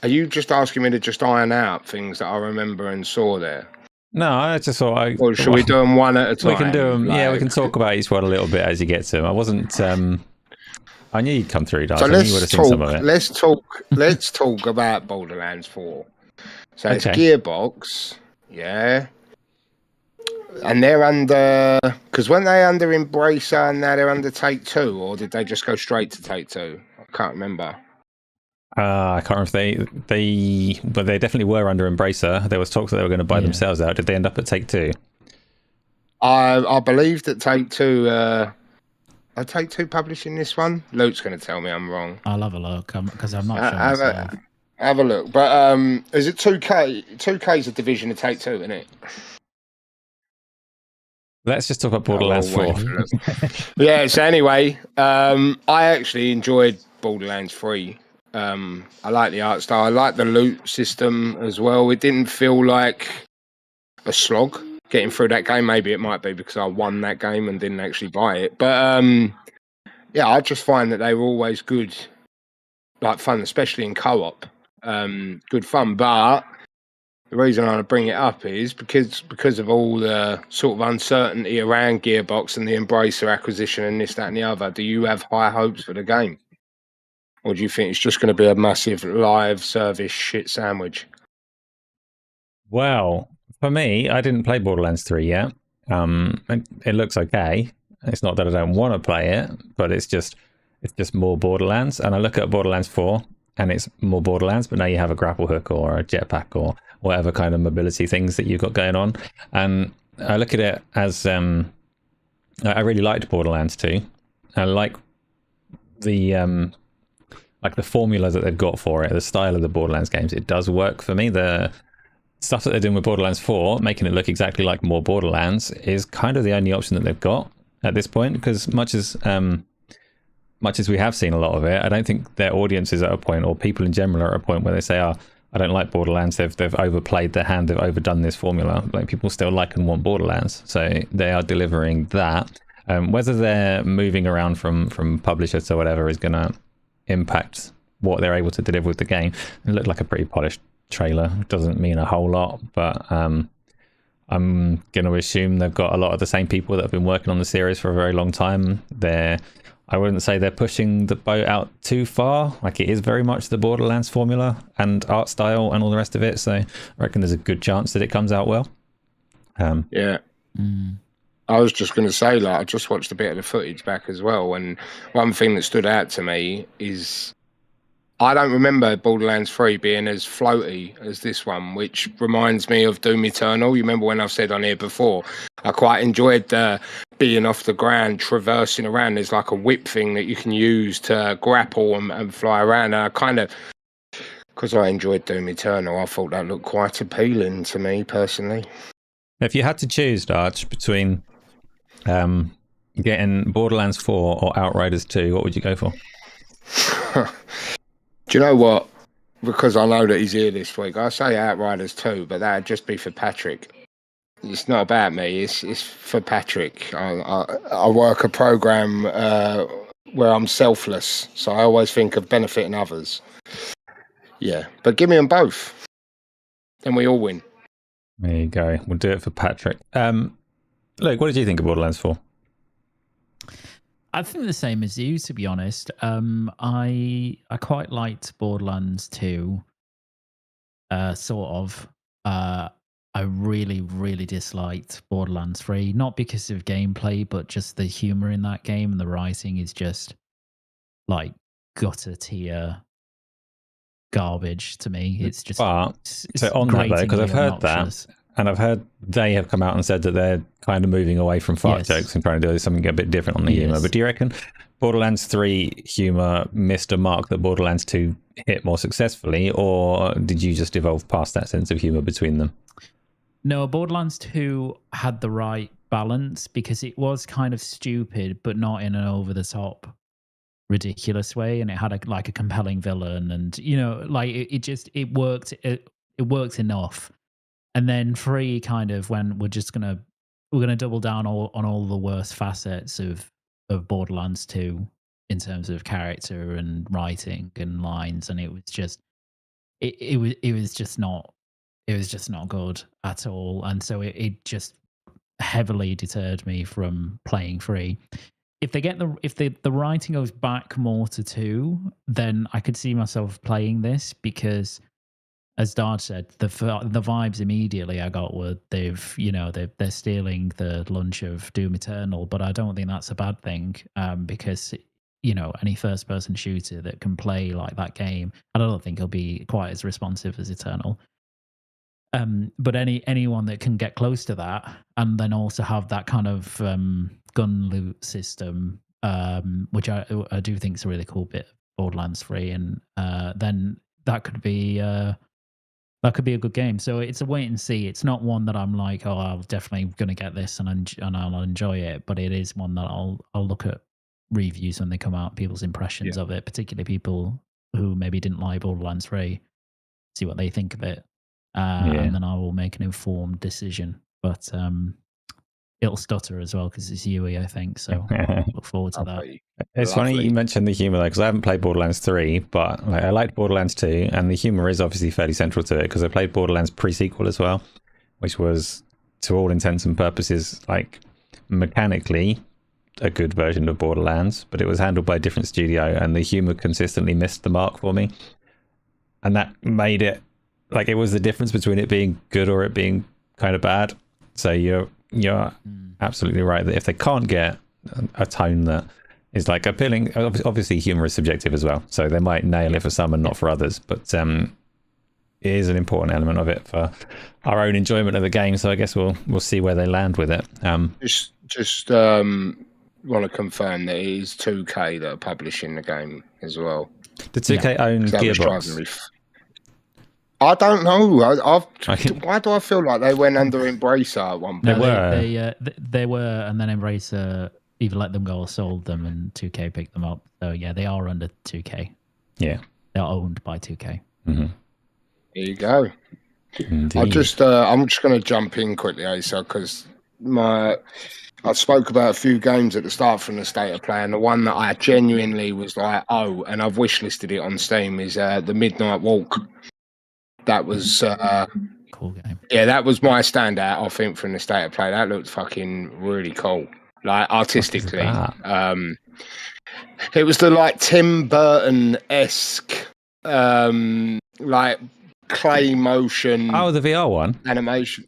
you just asking me to just iron out things that I remember and saw there? No, I just thought or should we do them one at a time? We can do them. Yeah, we can talk about each one a little bit as you get to them. I wasn't. I knew you'd come through, Darge. So I knew you would have seen some of it. Let's talk about Borderlands 4. So it's Gearbox, yeah, and they're under, because when they under Embracer and now they're under Take-Two, or did they just go straight to Take-Two? I can't remember. I can't remember if but they definitely were under Embracer. There was talks that they were going to buy themselves out. Did they end up at Take-Two? I believe that Take-Two. Are Take-Two publishing this one? Luke's going to tell me I'm wrong. I'll have a look because I'm not sure. Have a look. But is it 2K? 2K is a division of Take-Two, isn't it? Let's just talk about Borderlands 4. Yeah. So anyway, I actually enjoyed Borderlands 3. I like the art style. I like the loot system as well. It didn't feel like a slog getting through that game. Maybe it might be because I won that game and didn't actually buy it. But yeah, I just find that they were always good, like fun, especially in co-op. Good fun. But the reason I want to bring it up is because of all the sort of uncertainty around Gearbox and the Embracer acquisition and this, that, and the other. Do you have high hopes for the game? Or do you think it's just going to be a massive live service shit sandwich? Well, for me, I didn't play Borderlands 3 yet. It looks okay. It's not that I don't want to play it, but it's just more Borderlands. And I look at Borderlands 4, and it's more Borderlands, but now you have a grapple hook or a jetpack or whatever kind of mobility things that you've got going on. And I look at it as I really liked Borderlands 2. I like the formula that they've got for it, the style of the Borderlands games. It does work for me. The stuff that they're doing with Borderlands 4, making it look exactly like more Borderlands, is kind of the only option that they've got at this point, because much as we have seen a lot of it, I don't think their audience is at a point, or people in general are at a point where they say, oh, I don't like Borderlands, they've overplayed their hand, they've overdone this formula. Like, people still like and want Borderlands, so they are delivering that. Whether they're moving around from publisher to whatever is going to impact what they're able to deliver with the game. It looked like a pretty polished trailer. It doesn't mean a whole lot, but I'm going to assume they've got a lot of the same people that have been working on the series for a very long time. I wouldn't say they're pushing the boat out too far. Like, it is very much the Borderlands formula and art style and all the rest of it, so I reckon there's a good chance that it comes out well. Yeah. I was just going to say, like, I just watched a bit of the footage back as well, and one thing that stood out to me is I don't remember Borderlands 3 being as floaty as this one, which reminds me of Doom Eternal. You remember when I've said on here before, I quite enjoyed being off the ground, traversing around. There's like a whip thing that you can use to grapple and fly around. And I kind of, because I enjoyed Doom Eternal, I thought that looked quite appealing to me personally. If you had to choose, Darge, between getting Borderlands 4 or Outriders 2, what would you go for? Do you know what? Because I know that he's here this week, I say Outriders 2, but that'd just be for Patrick. It's not about me. It's for Patrick. I work a program where I'm selfless, so I always think of benefiting others. Yeah, but give me them both, then we all win. There you go. We'll do it for Patrick. Luke, what did you think of Borderlands 4? I think the same as you, to be honest. I quite liked Borderlands 2. Sort of. I really, really disliked Borderlands 3, not because of gameplay, but just the humor in that game, and the writing is just like gutter tier garbage to me. It's just so on that though, because I've heard that, and I've heard they have come out and said that they're kind of moving away from fart jokes and trying to do something a bit different on the humor. But do you reckon Borderlands 3 humor missed a mark that Borderlands 2 hit more successfully, or did you just evolve past that sense of humor between them? No, Borderlands 2 had the right balance because it was kind of stupid, but not in an over-the-top, ridiculous way, and it had a compelling villain, and it worked. It worked enough. And then 3 kind of when we're gonna double down on all the worst facets of Borderlands 2 in terms of character and writing and lines, and it was just not good at all, and so it just heavily deterred me from playing 3. If the writing goes back more to 2, then I could see myself playing this, because as Darge said, the vibes immediately I got were they're stealing the lunch of Doom Eternal, but I don't think that's a bad thing, because any first person shooter that can play like that game, I don't think it'll be quite as responsive as Eternal. But anyone that can get close to that, and then also have that kind of gun loot system, which I do think is a really cool bit of Borderlands 3, and then that could be a good game. So it's a wait and see. It's not one that I'm like, oh, I'm definitely going to get this and I'll enjoy it, but it is one that I'll look at reviews when they come out, people's impressions of it, particularly people who maybe didn't like Borderlands 3, see what they think of it. And then I will make an informed decision. But it'll stutter as well because it's Yui, I think. So look forward to that. It's funny you mentioned the humor though, because I haven't played Borderlands 3, but I liked Borderlands 2, and the humor is obviously fairly central to it because I played Borderlands pre-sequel as well, which was, to all intents and purposes, like mechanically a good version of Borderlands, but it was handled by a different studio, and the humor consistently missed the mark for me, and that made it like it was the difference between it being good or it being kind of bad. So you're absolutely right that if they can't get a tone that is like appealing, obviously humor is subjective as well, so they might nail it for some and not for others, but it is an important element of it for our own enjoyment of the game. So I guess we'll see where they land with it. Just want to confirm that it is 2K that are publishing the game as well. The 2K own Gearbox. I don't know. Why do I feel like they went under Embracer at one point? They were, and then Embracer either let them go or sold them, and 2K picked them up. So yeah, they are under 2K. Yeah, they're owned by 2K. Mm-hmm. There you go. Indeed. I'm just going to jump in quickly, Asa, because I spoke about a few games at the start from the State of Play, and the one that I genuinely was like, oh, and I've wishlisted it on Steam, is the Midnight Walk. That was cool game. Yeah, that was my standout, I think, from the State of Play. That looked fucking really cool, like artistically. It was the like Tim Burton-esque, like clay motion. Oh, the VR one. Animation.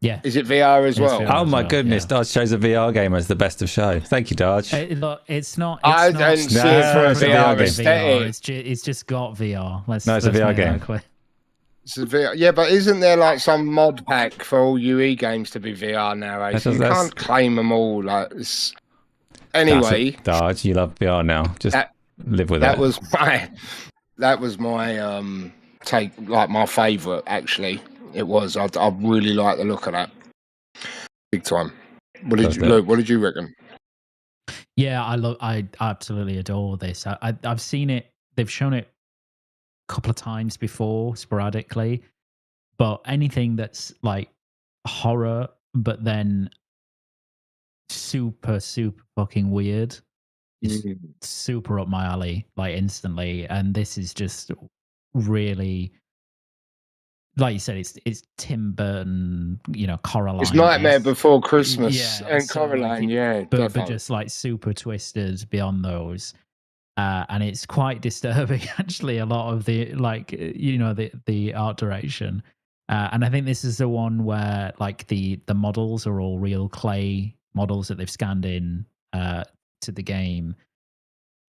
Yeah. Is it VR as It's well? VR. Oh my well, goodness, yeah. Darge chose a VR game as the best of show. Thank you, Darge. Look, it's not. I It's don't not see it for a it's a VR VR game. aesthetic. It's just got VR. Let's No, it's a VR make that game. clear. It's a VR. Yeah, but isn't there like some mod pack for all UE games to be VR now? That's- You that's- can't claim them all. Like, anyway, Darge, you love VR now. Just live with that it. was my take, like my favourite. Actually, it was. I really like the look of that. Big time. What did Luke? What did you reckon? Yeah, I absolutely adore this. I've seen it. They've shown it a couple of times before, sporadically. But anything that's like horror, but then super fucking weird, is super up my alley, like instantly. And this is just really, like you said, it's Tim Burton, Coraline. It's Nightmare Before Christmas and so, Coraline, but just like super twisted beyond those. And it's quite disturbing, actually. A lot of the the art direction, and I think this is the one where like the models are all real clay models that they've scanned in to the game,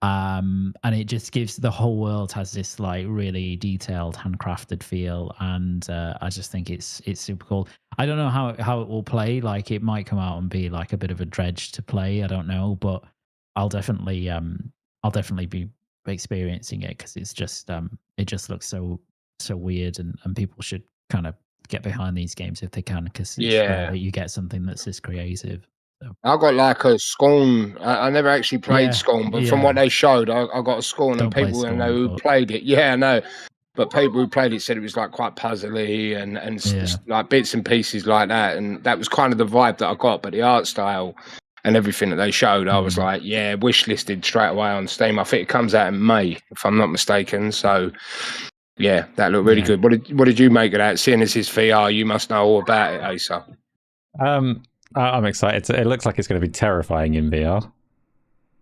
and it just gives the whole world has this like really detailed, handcrafted feel, and I just think it's super cool. I don't know how it will play. Like it might come out and be like a bit of a dredge to play. I don't know, but I'll definitely be experiencing it because it's just it just looks so weird, and people should kind of get behind these games if they can, because it's rare that you get something that's this creative. So. I got like a Scorn. I never actually played Scorn, but from what they showed, I got a Scorn, and people who played it. Yeah, I know. But people who played it said it was like quite puzzly and like bits and pieces like that, and that was kind of the vibe that I got. But the art style and everything that they showed, I was like, yeah, wish listed straight away on Steam. I think it comes out in May, if I'm not mistaken. So, yeah, that looked really good. What did you make of that? Seeing as it's VR, you must know all about it, Asa. I'm excited. It looks like it's going to be terrifying in VR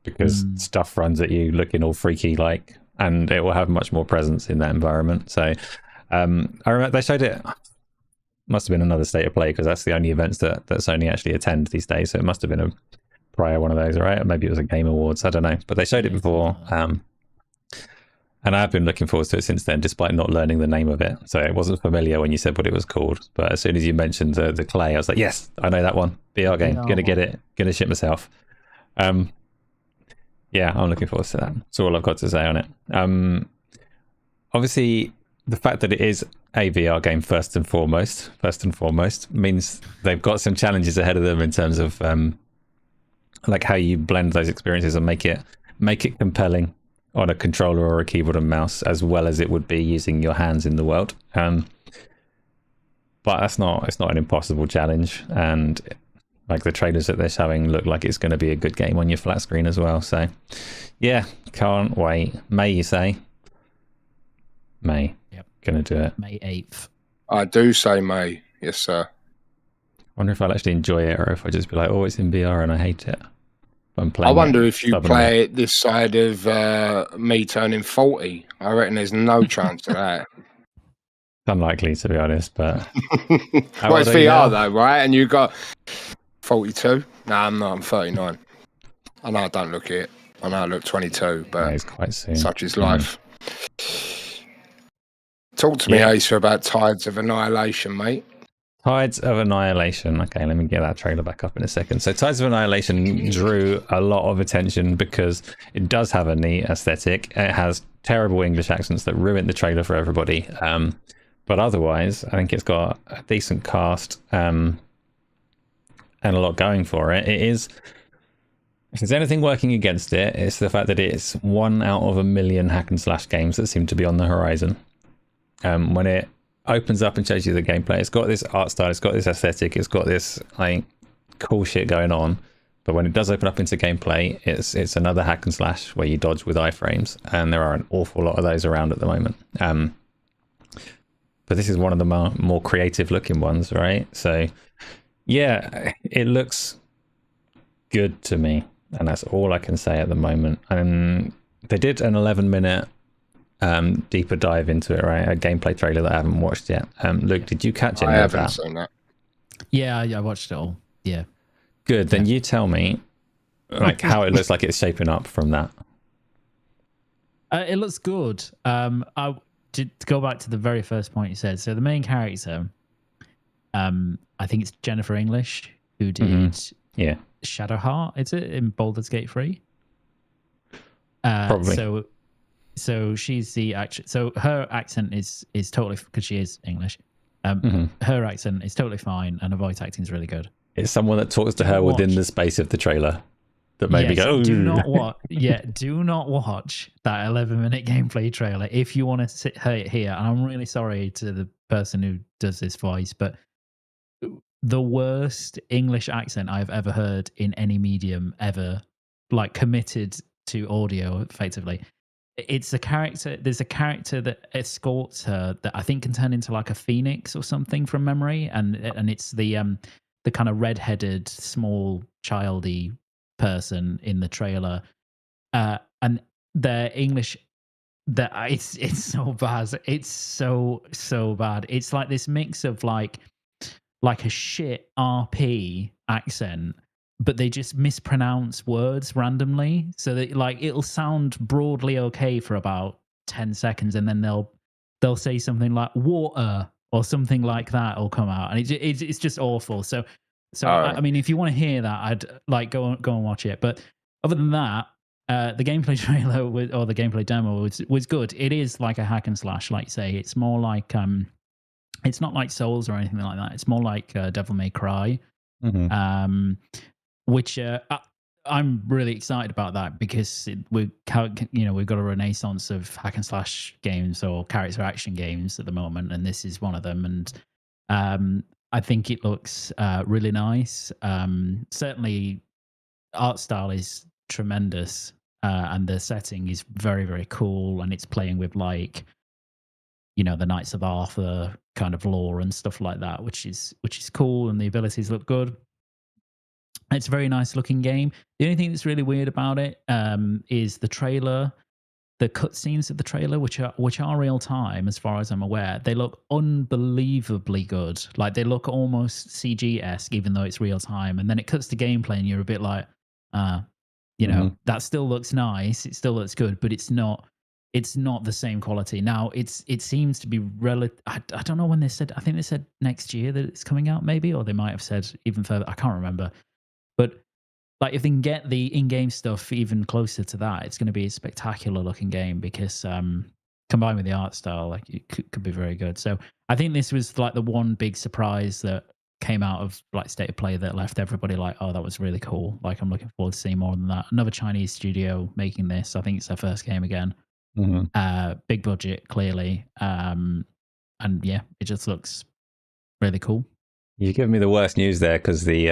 because stuff runs at you looking all freaky like, and it will have much more presence in that environment. So, I remember they showed it. Must have been another state of play because that's the only events that Sony actually attend these days. So it must have been a prior one of those, right? Or maybe it was a Game Awards. I don't know, but they showed it before, and I've been looking forward to it since then, despite not learning the name of it. So it wasn't familiar when you said what it was called. But as soon as you mentioned the clay, I was like, yes, I know that one. VR game, gonna get it, gonna ship myself. Yeah, I'm looking forward to that. That's all I've got to say on it. Obviously, the fact that it is a VR game first and foremost means they've got some challenges ahead of them in terms of like how you blend those experiences and make it compelling on a controller or a keyboard and mouse, as well as it would be using your hands in the world. But it's not an impossible challenge, and like the trailers that they're showing look like it's going to be a good game on your flat screen as well. So yeah, can't wait. May, you say? May. Yep. Gonna do it. May 8th. I do say May. Yes, sir. I wonder if I'll actually enjoy it, or if I just be like, oh, it's in VR and I hate it. I wonder if you play it this side of me turning 40. I reckon there's no chance of that. Unlikely, to be honest, but well, it's VR though, right? And you got 42. No, I'm not. I'm 39. I know I don't look it. I know I look 22, but it's quite soon. Such is life. Talk to me, Asa, about Tides of Annihilation, mate. Tides of Annihilation. Okay, let me get that trailer back up in a second. So Tides of Annihilation drew a lot of attention because it does have a neat aesthetic. It has terrible English accents that ruined the trailer for everybody. But otherwise, I think it's got a decent cast and a lot going for it. It is, if there's anything working against it, it's the fact that it's 1 out of a million hack and slash games that seem to be on the horizon. When it opens up and shows you the gameplay, it's got this art style, it's got this aesthetic, it's got this like cool shit going on. But when it does open up into gameplay, it's another hack and slash where you dodge with iframes, and there are an awful lot of those around at the moment. But this is one of the more creative looking ones, right? So yeah, it looks good to me, and that's all I can say at the moment. And they did an 11-minute deeper dive into it, right? A gameplay trailer that I haven't watched yet. Luke, did you catch it? I haven't seen that. Yeah, I watched it all. Yeah. Good. Then you tell me, like, how it looks like it's shaping up from that. It looks good. To go back to the very first point you said. So the main character, I think it's Jennifer English who did Shadowheart. Is it in Baldur's Gate 3? Probably. So she's the actress. So her accent is totally, because she is English. Her accent is totally fine, and her voice acting is really good. It's someone that talks to her within the space of the trailer that made me go, ooh. Do not watch that 11-minute gameplay trailer if you want to sit here. And I'm really sorry to the person who does this voice, but the worst English accent I've ever heard in any medium ever, like committed to audio effectively. It's a character. There's a character that escorts her that I think can turn into like a phoenix or something from memory, and it's the kind of red-headed, small, childy person in the trailer, and the English. That it's so bad. It's so bad. It's like this mix of like a shit RP accent, but they just mispronounce words randomly, so that like it'll sound broadly okay for about 10 seconds, and then they'll say something like water or something like that will come out, and it's just awful. So I mean, if you want to hear that, I'd like go and watch it. But other than that, the gameplay trailer or the gameplay demo was good. It is like a hack and slash, like you say. It's more like it's not like Souls or anything like that. It's more like Devil May Cry, which I'm really excited about that, because we've got a renaissance of hack and slash games or character action games at the moment, and this is one of them. And I think it looks really nice. Certainly, art style is tremendous, and the setting is very, very cool, and it's playing with like, the Knights of Arthur kind of lore and stuff like that, which is cool, and the abilities look good. It's a very nice looking game. The only thing that's really weird about it is the trailer, the cutscenes of the trailer, which are real time as far as I'm aware. They look unbelievably good. Like they look almost CG-esque, even though it's real time. And then it cuts to gameplay, and you're a bit like, that still looks nice. It still looks good, but it's not the same quality. Now it seems to be relative. I don't know when they said. I think they said next year that it's coming out, maybe, or they might have said even further. I can't remember. But like, if they can get the in-game stuff even closer to that, it's going to be a spectacular looking game, because combined with the art style, like it could be very good. So I think this was like the one big surprise that came out of like State of Play that left everybody like, oh, that was really cool. Like, I'm looking forward to seeing more than that. Another Chinese studio making this. I think it's their first game again. Big budget, clearly. And yeah, it just looks really cool. You give me the worst news there, because the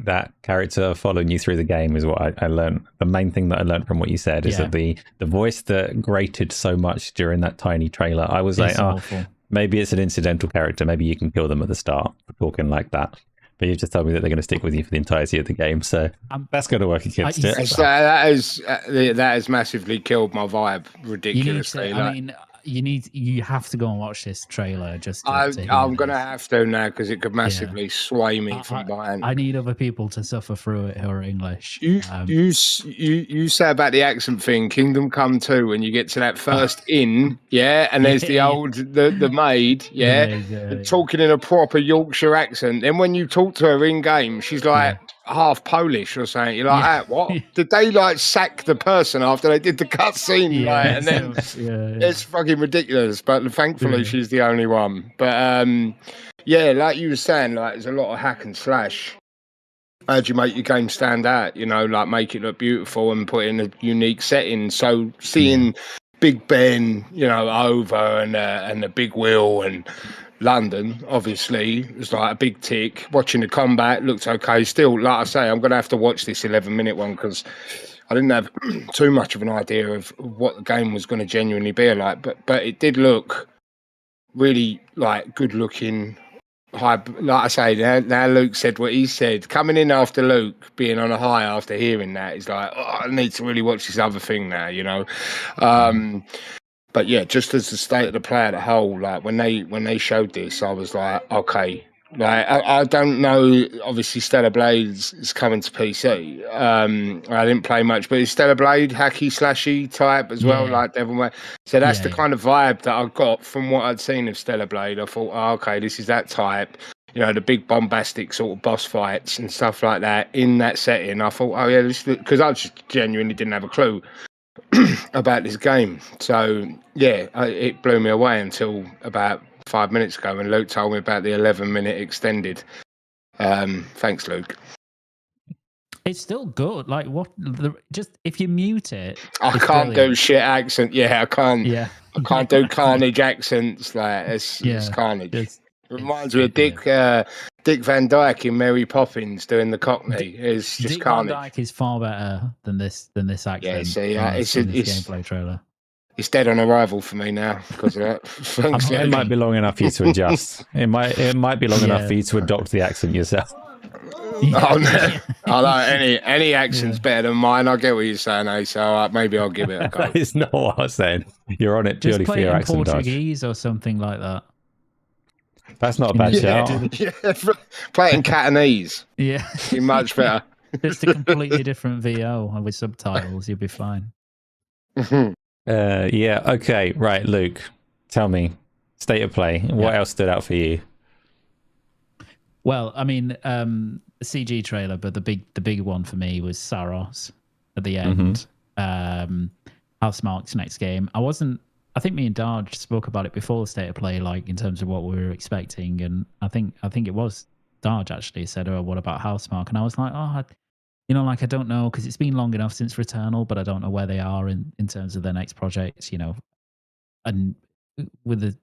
that character following you through the game is what I learned. The main thing that I learned from what you said is that the voice that grated so much during that tiny trailer, I was like, awful. Maybe it's an incidental character. Maybe you can kill them at the start for talking like that. But you just told me that they're going to stick with you for the entirety of the game, so that's going to work against it. That has massively killed my vibe ridiculously. You have to go and watch this trailer. I'm going to have to now, because it could massively sway me from buying. I need other people to suffer through it who are English. You say about the accent thing, Kingdom Come 2, when you get to that first inn, and there's the maid, talking in a proper Yorkshire accent. Then when you talk to her in game, she's like half Polish or something. You're like, what? Did they like sack the person after they did the cutscene? And then it's fucking ridiculous. But thankfully, she's the only one. But like you were saying, like there's a lot of hack and slash. How do you make your game stand out? Like make it look beautiful and put in a unique setting. So seeing Big Ben, over and the Big Wheel and London, obviously, was like a big tick. Watching the combat looked okay. Still, like I say, I'm going to have to watch this 11-minute one, because I didn't have too much of an idea of what the game was going to genuinely be like. But it did look really like good looking. Like I say, now Luke said what he said. Coming in after Luke, being on a high after hearing that, is like, I need to really watch this other thing now, But yeah, just as the state of the play as a whole, like when they showed this, I was like, okay, Like, I don't know. Obviously, Stellar Blade is coming to PC. I didn't play much, but is Stellar Blade hacky slashy type as well, Yeah. like Devil May? So that's Yeah, the yeah. kind of vibe that I got from what I'd seen of Stellar Blade. I thought, oh, okay, this is that type. You know, the big bombastic sort of boss fights and stuff like that in that setting. I thought, oh yeah, this because I just genuinely didn't have a clue about this game. So yeah, it blew me away until about 5 minutes ago when Luke told me about the 11-minute extended. Thanks, Luke. It's still good. Like what? Just if you mute it, I it's can't do brilliant. shit accent. Yeah, I can't. Yeah, I can't do Carnage accents. Like it's Carnage. It's, It reminds me of Dick Van Dyke in Mary Poppins doing the Cockney. It's just Dick Carnage. Van Dyke is far better than this accent. Yeah, see, in this it's gameplay trailer. It's dead on arrival for me now because of that. Thanks, It might be long enough for you to adjust. It might be long enough Yeah. for you to adopt the accent yourself. Oh, no. I like any accent's better than mine. I get what you're saying, eh? So maybe I'll give it a go. That is not what I was saying. You're on it Just purely for play it your in accent, Darge. Portuguese or something like that. That's not a bad shout. Play it in Catanese. Yeah, Be much better. just a completely different VO with subtitles. You'll be fine. Yeah. Okay. Right, Luke. Tell me, state of play. What else stood out for you? Well, I mean, the CG trailer, but the big one for me was Saros at the end. Housemarque's next game. I think me and Darge spoke about it before the state of play, like in terms of what we were expecting, and I think it was Darge actually said, "Oh, what about Housemarque?" And I was like, "Oh, I don't know because it's been long enough since Returnal, but I don't know where they are in terms of their next project, and with the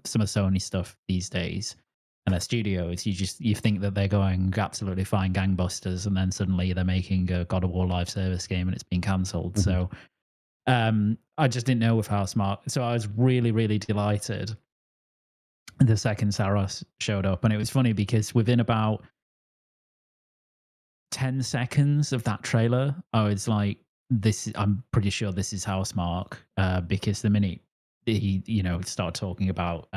some of Sony stuff these days." And their studios, you think that they're going absolutely fine gangbusters, and then suddenly they're making a God of War live service game and it's been cancelled. So I just didn't know with Housemarque. So I was really, really delighted the second Saros showed up. And it was funny because within about 10 seconds of that trailer, I was like, I'm pretty sure this is Housemarque, because the minute he started talking about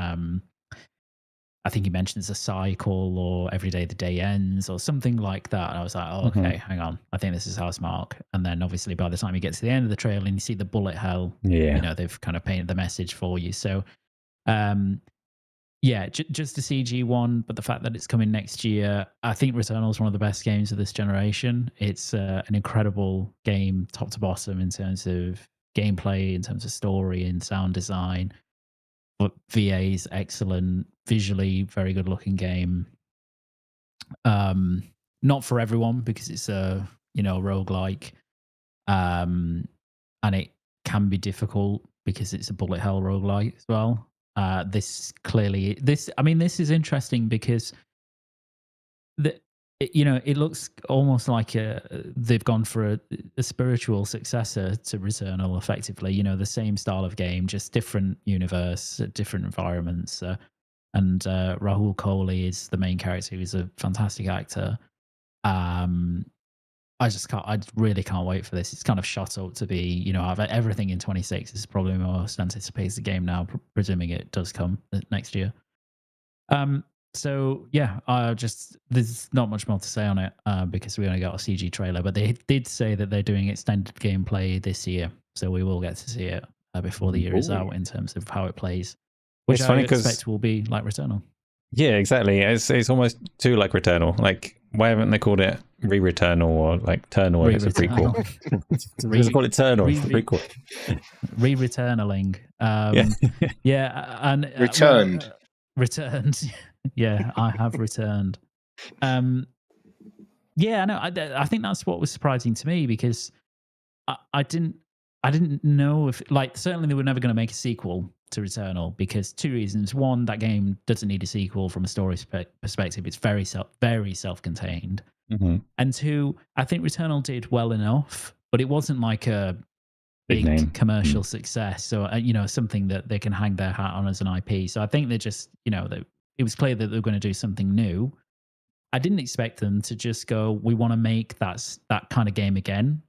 I think he mentions a cycle or every day the day ends or something like that. And I was like, oh, okay, hang on. I think this is Housemarque. And then obviously by the time you get to the end of the trailer and you see the bullet hell, they've kind of painted the message for you. So, just a CG one, but the fact that it's coming next year, I think Returnal is one of the best games of this generation. It's an incredible game, top to bottom, in terms of gameplay, in terms of story and sound design. But VA's excellent, visually very good looking game. Not for everyone because it's a roguelike, and it can be difficult because it's a bullet hell roguelike as well. This is interesting because it looks almost like they've gone for a spiritual successor to Returnal, effectively. The same style of game, just different universe, different environments. And Rahul Kohli is the main character. He's a fantastic actor. I really can't wait for this. It's kind of shot up to be, out of everything in 26, this is probably the most anticipated game now, presuming it does come next year. So yeah, there's not much more to say on it because we only got a CG trailer, but they did say that they're doing extended gameplay this year, so we will get to see it before the year is out in terms of how it plays, which I expect will be like Returnal. Yeah, exactly. It's almost too like Returnal. Like, why haven't they called it Re-Returnal or like Turnal? It's a prequel. Just call it Turnal. It's a prequel. Re-Returnaling. And Returned. Returned. Yeah, I have returned. I think that's what was surprising to me because I didn't know if, like, certainly they were never going to make a sequel to Returnal because two reasons. One, that game doesn't need a sequel from a story perspective. It's very self-contained. And two, I think Returnal did well enough, but it wasn't like a big commercial success. So, something that they can hang their hat on as an IP. So I think they just, it was clear that they were going to do something new. I didn't expect them to just go, we want to make that kind of game again.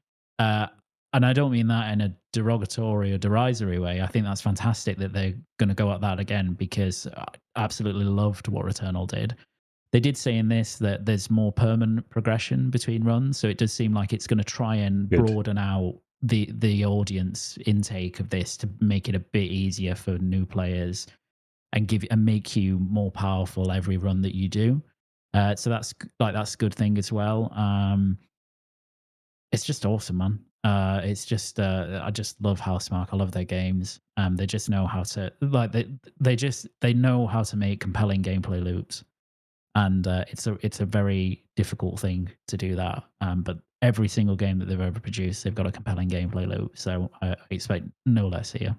And I don't mean that in a derogatory or derisory way. I think that's fantastic that they're going to go at that again because I absolutely loved what Returnal did. They did say in this that there's more permanent progression between runs, so it does seem like it's going to try and broaden out the audience intake of this to make it a bit easier for new players and make you more powerful every run that you do. So that's a good thing as well. It's just awesome, man. It's just I just love Housemarque. I love their games. They just know how to they know how to make compelling gameplay loops. And it's a very difficult thing to do that. But every single game that they've ever produced, they've got a compelling gameplay loop. So I expect no less here.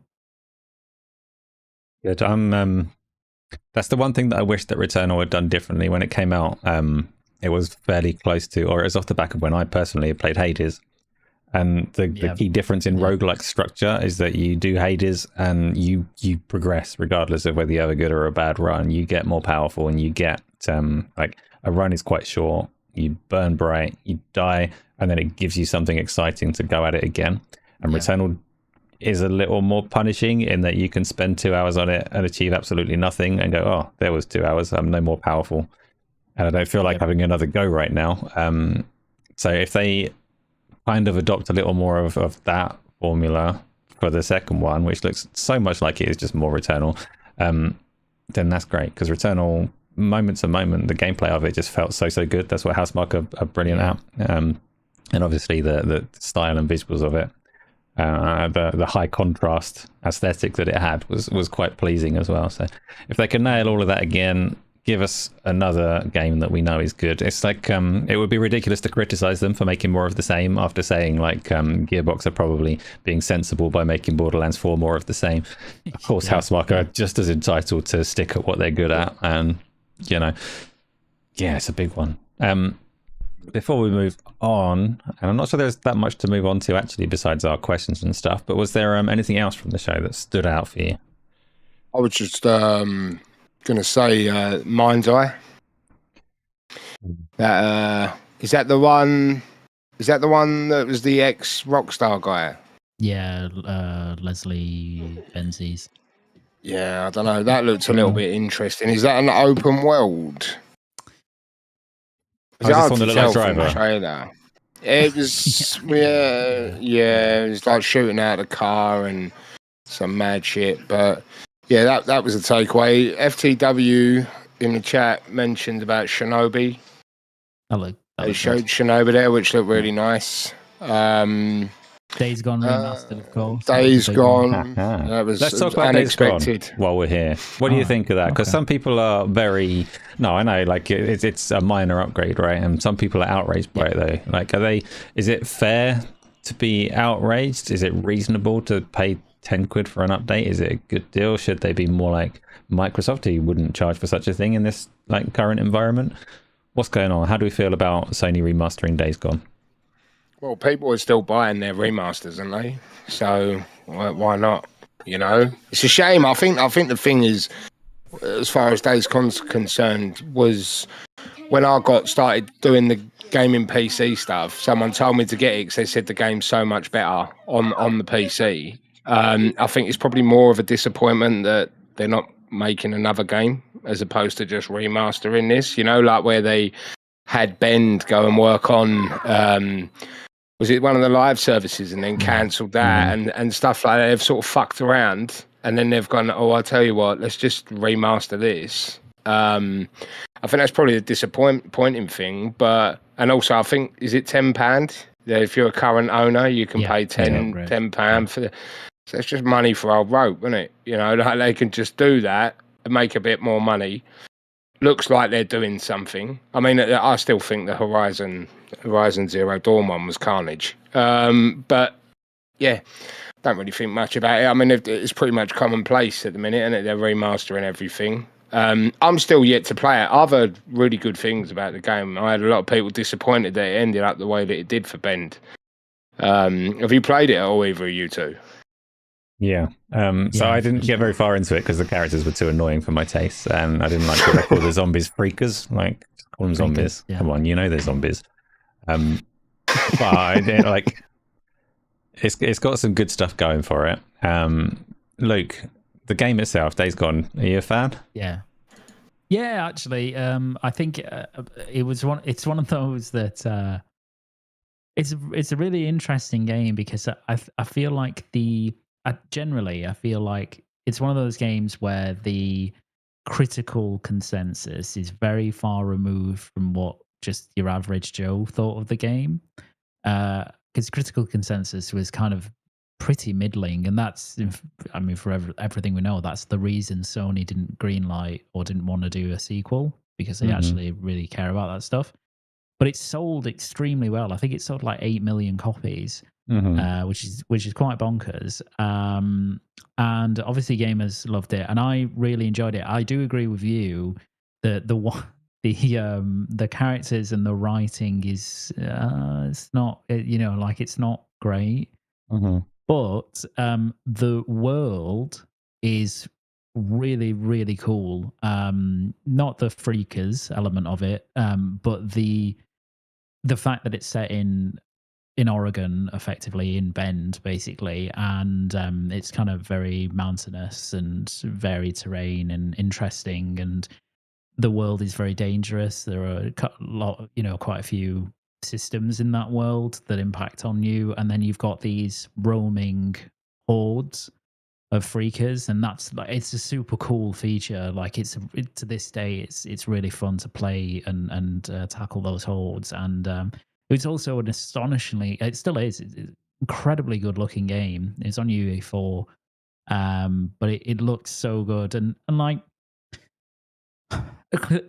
Good. That's the one thing that I wish that Returnal had done differently when it came out. It was fairly close to, or it was off the back of when I personally played Hades. And the key difference in roguelike structure is that you do Hades and you progress regardless of whether you have a good or a bad run. You get more powerful and you get like a run is quite short. You burn bright, you die, and then it gives you something exciting to go at it again. And Returnal is a little more punishing in that you can spend 2 hours on it and achieve absolutely nothing and go, oh, there was 2 hours. I'm no more powerful. And I don't feel like having another go right now. So if they kind of adopt a little more of that formula for the second one, which looks so much like it is just more Returnal, then that's great, because Returnal, moment to moment, the gameplay of it just felt so good. That's what Housemarque are brilliant at. And obviously the style and visuals of it, the high contrast aesthetic that it had was quite pleasing as well. So if they can nail all of that again, give us another game that we know is good. It's like it would be ridiculous to criticize them for making more of the same after saying like Gearbox are probably being sensible by making Borderlands 4 more of the same. Of course, Housemarque are just as entitled to stick at what they're good at, and it's a big one. Before we move on, and I'm not sure there's that much to move on to actually besides our questions and stuff, but was there anything else from the show that stood out for you? I was just gonna say Mind's Eye. Is that the one that was the ex Rockstar guy? Yeah, Leslie Benzies. Yeah, I don't know. That looks a little bit interesting. Is that an open world? I just want to look like Driver. Trailer. It was it was like shooting out a car and some mad shit, but yeah, that was a takeaway. FTW in the chat mentioned about Shinobi. They showed Shinobi there, which looked really nice. Days Gone remastered, of course. Days Gone. That was Let's talk about unexpected. Days Gone while we're here. What do you think of that? Because some people are very... No, I know, like it's a minor upgrade, right? And some people are outraged by it, though. Like, is it fair to be outraged? Is it reasonable to pay 10 quid for an update? Is it a good deal? Should they be more like Microsoft, who wouldn't charge for such a thing in this like current environment? What's going on? How do we feel about Sony remastering Days Gone? Well, people are still buying their remasters, aren't they? So why not? It's a shame. I think the thing is, as far as Days Gone's concerned, was when I got started doing the gaming PC stuff. Someone told me to get it because they said the game's so much better on the PC. I think it's probably more of a disappointment that they're not making another game as opposed to just remastering this. Like where they had Bend go and work on. Was it one of the live services and then cancelled that and stuff like that? They've sort of fucked around and then they've gone, oh, I'll tell you what, let's just remaster this. I think that's probably the disappointing thing. And also, I think, is it £10? If you're a current owner, you can pay £10 for the... So it's just money for old rope, isn't it? Like they can just do that and make a bit more money. Looks like they're doing something. I mean, I still think the Horizon Zero Dawn one was carnage. But yeah, don't really think much about it. I mean, it's pretty much commonplace at the minute, and they're remastering everything. I'm still yet to play it. I've heard really good things about the game. I had a lot of people disappointed that it ended up the way that it did for Bend. Have you played it at all, either of you two? Yeah. So I didn't get very far into it because the characters were too annoying for my taste, and I didn't like what they call the zombies freakers. Like, just call them zombies. Yeah. Come on, they're zombies. But I didn't like. It's got some good stuff going for it. Luke, the game itself, Days Gone, are you a fan? Yeah. Yeah, actually, I think it's one of those that it's a really interesting game because I feel like generally I feel like it's one of those games where the critical consensus is very far removed from what just your average Joe thought of the game. Because critical consensus was kind of pretty middling, and I mean, for everything we know, that's the reason Sony didn't greenlight or didn't want to do a sequel, because they actually really care about that stuff. But it sold extremely well. I think it sold like 8 million copies, which is quite bonkers. And obviously gamers loved it, and I really enjoyed it. I do agree with you that the characters and the writing is it's not it's not great, but the world is really really cool. Not the freakers element of it, but the fact that it's set in Oregon, effectively in Bend, basically, and it's kind of very mountainous and varied terrain and interesting, and the world is very dangerous. There are quite a few systems in that world that impact on you, and then you've got these roaming hordes of freakers, and that's like, it's a super cool feature. Like to this day, it's really fun to play and tackle those hordes, and it's also an it still is it's incredibly good looking game. It's on UE4, but it looks so good, and like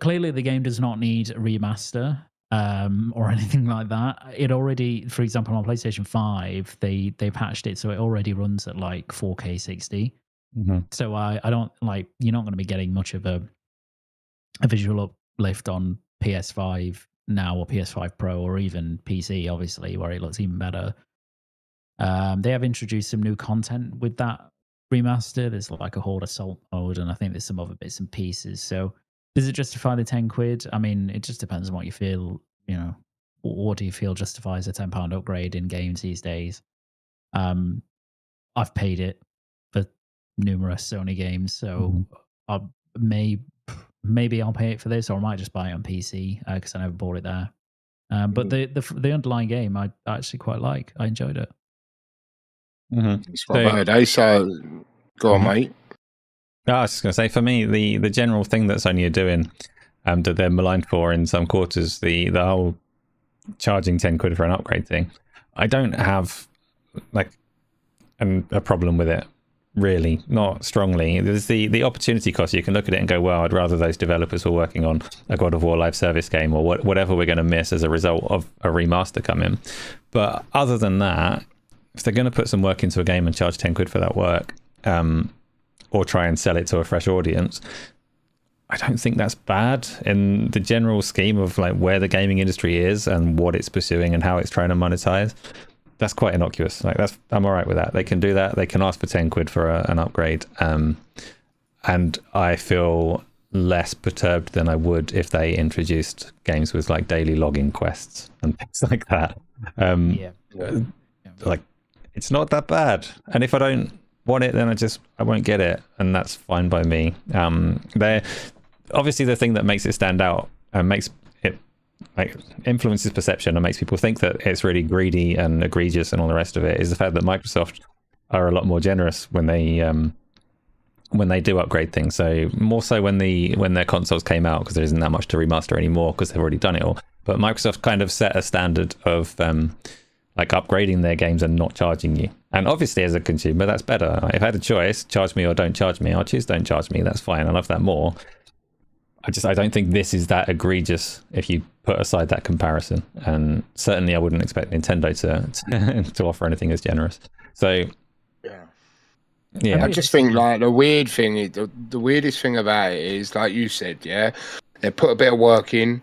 clearly the game does not need a remaster or anything like that. It already, for example, on PlayStation 5, they patched it so it already runs at like 4K 60. So I don't like, you're not going to be getting much of a visual uplift on PS5 now, or PS5 Pro, or even PC, obviously, where it looks even better. They have introduced some new content with that remaster. There's like a Horde Assault mode, and I think there's some other bits and pieces. So does it justify the 10 quid? I mean, it just depends on what you feel, what do you feel justifies a £10 upgrade in games these days? I've paid it for numerous Sony games, so maybe I'll pay it for this, or I might just buy it on PC because I never bought it there. But the underlying game I actually quite like. I enjoyed it. It's what I heard. So go on, mate. I was just going to say, for me, the general thing that Sony are doing, that they're maligned for in some quarters, the whole charging 10 quid for an upgrade thing, I don't have like a problem with it, really, not strongly. There's the opportunity cost. You can look at it and go, well, I'd rather those developers were working on a God of War live service game, or whatever we're going to miss as a result of a remaster coming. But other than that, if they're going to put some work into a game and charge 10 quid for that work, or try and sell it to a fresh audience, I don't think that's bad in the general scheme of like where the gaming industry is and what it's pursuing and how it's trying to monetize. That's quite innocuous. Like I'm all right with that. They can do that. They can ask for 10 quid for an upgrade. And I feel less perturbed than I would if they introduced games with like daily login quests and things like that. Like, it's not that bad. And if I don't want it, then I won't get it, and that's fine by me. They're obviously the thing that makes it stand out and makes it like influences perception and makes people think that it's really greedy and egregious and all the rest of it is the fact that Microsoft are a lot more generous when they do upgrade things. So more so when their consoles came out, because there isn't that much to remaster anymore because they've already done it all. But Microsoft kind of set a standard of like upgrading their games and not charging you. And obviously as a consumer, that's better. If I had a choice, charge me or don't charge me, I'll choose don't charge me. That's fine. I love that more. I don't think this is that egregious if you put aside that comparison. And certainly I wouldn't expect Nintendo to offer anything as generous. So yeah. I just think like the weirdest thing about it is, like you said, they put a bit of work in,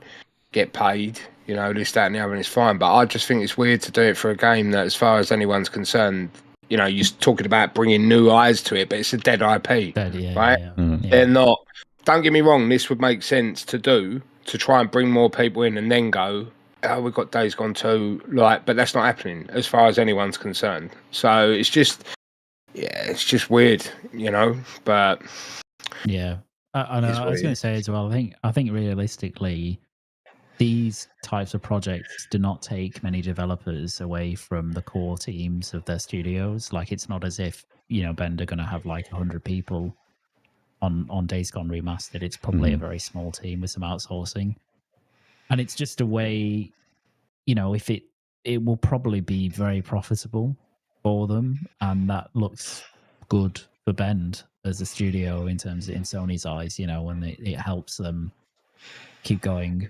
get paid, this, that, and the other, and it's fine. But I just think it's weird to do it for a game that, as far as anyone's concerned, you're talking about bringing new eyes to it, but it's a dead IP, right? Yeah. They're not. Don't get me wrong. This would make sense to do, to try and bring more people in, and then go, oh, we've got Days Gone 2, but that's not happening as far as anyone's concerned. So it's just weird, but yeah. I know. is I what was it going to is. say as well. I think realistically, these types of projects do not take many developers away from the core teams of their studios. Like, it's not as if Bend are going to have like 100 people on Days Gone Remastered. It's probably a very small team with some outsourcing, and it's just a way. If it will probably be very profitable for them, and that looks good for Bend as a studio in terms in Sony's eyes. And it helps them keep going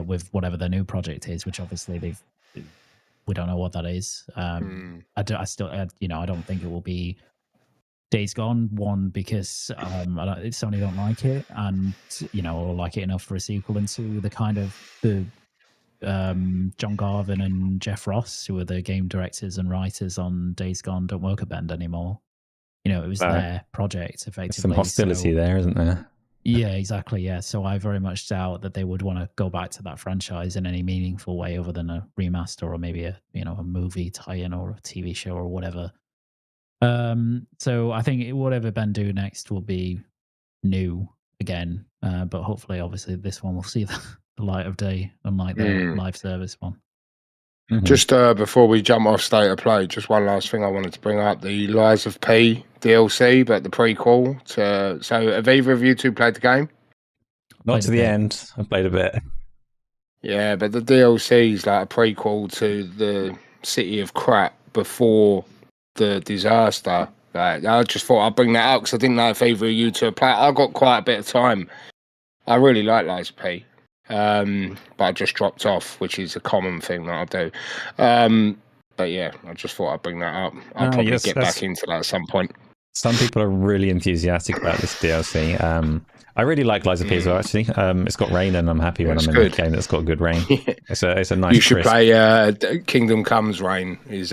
with whatever their new project is, which obviously we don't know what that is. I don't think it will be Days Gone. One, because Sony don't like it, and or like it enough for a sequel, and two, the kind of the John Garvin and Jeff Ross, who are the game directors and writers on Days Gone, don't work at Bend anymore. It was their project, effectively. There's some hostility there, isn't there? Yeah, exactly. Yeah, so I very much doubt that they would want to go back to that franchise in any meaningful way, other than a remaster or maybe a movie tie-in or a TV show or whatever. So I think whatever Ben do next will be new again, but hopefully, obviously, this one will see the light of day, unlike the live service one. Just before we jump off State of Play, just one last thing I wanted to bring up: the Lies of P DLC, but the prequel. So, have either of you two played the game? Not to the end. I played a bit. Yeah, but the DLC is like a prequel to the City of Crap before the disaster. Like, I just thought I'd bring that up because I didn't know if either of you two had played. I got quite a bit of time. I really like Lies of P. But I just dropped off, which is a common thing that I do. But yeah, I just thought I'd bring that up. I'll probably get back into that at some point. Some people are really enthusiastic about this DLC. I really like Lies of P as well, actually. It's got rain, and I'm happy when I'm in a game that's got good rain. It's a nice. You should play Kingdom Comes Rain. Is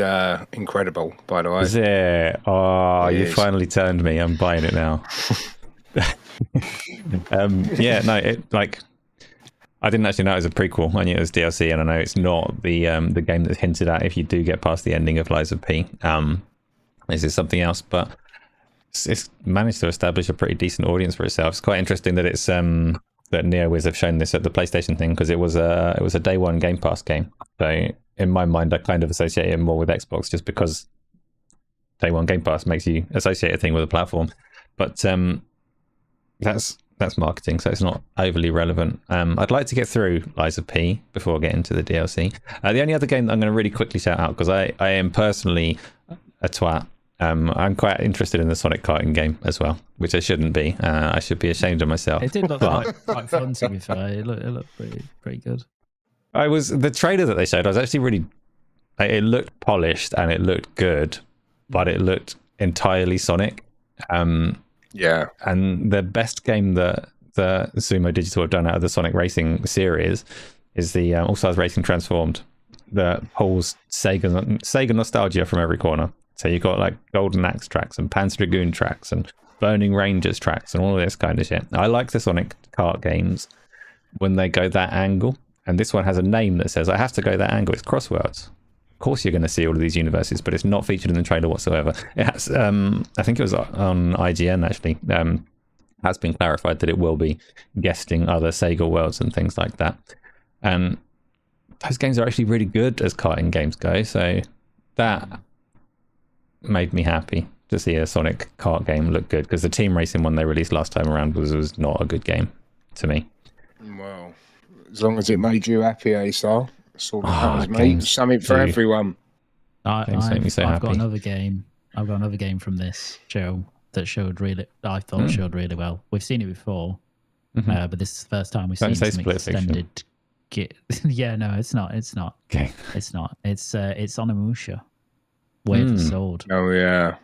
incredible, by the way. Is it? Oh, you finally turned me. I'm buying it now. Yeah, no, I didn't actually know it was a prequel. I knew it was DLC, and I know it's not the game that's hinted at if you do get past the ending of Lies of P. This is something else, but it's managed to establish a pretty decent audience for itself. It's quite interesting that it's that NeoWiz have shown this at the PlayStation thing, because it was a day one Game Pass game. So in my mind, I kind of associate it more with Xbox, just because day one Game Pass makes you associate a thing with a platform. But that's marketing, so it's not overly relevant. I'd like to get through Lies of P before I get into the DLC. The only other game that I'm going to really quickly shout out, because I am personally a twat, I'm quite interested in the Sonic karting game as well, which I shouldn't be. I should be ashamed of myself. It did look quite fun, to be fair. It looked pretty good. The trailer that they showed, I was actually really... It looked polished and it looked good, but it looked entirely Sonic. Yeah, and the best game that the Sumo Digital have done out of the Sonic Racing series is the All Stars Racing Transformed, that pulls Sega nostalgia from every corner. So you've got like Golden Axe tracks and Panzer Dragoon tracks and Burning Rangers tracks and all of this kind of shit. I like the Sonic kart games when they go that angle, and this one has a name that says I have to go that angle. It's Crossworlds. Of course you're going to see all of these universes, but it's not featured in the trailer whatsoever. It has, I think it was on IGN actually, has been clarified that it will be guesting other Sega worlds and things like that. And those games are actually really good as karting games go, so that made me happy to see a Sonic kart game look good, because the team racing one they released last time around was not a good game to me. Well, as long as it made you happy, Asa. Something for everyone. I've got another game. I've got another game from this show that showed really well. We've seen it before, but this is the first time we've seen some extended. Yeah, no, it's not. Okay. It's not. It's Onimusha, Way of the Sword. Oh yeah.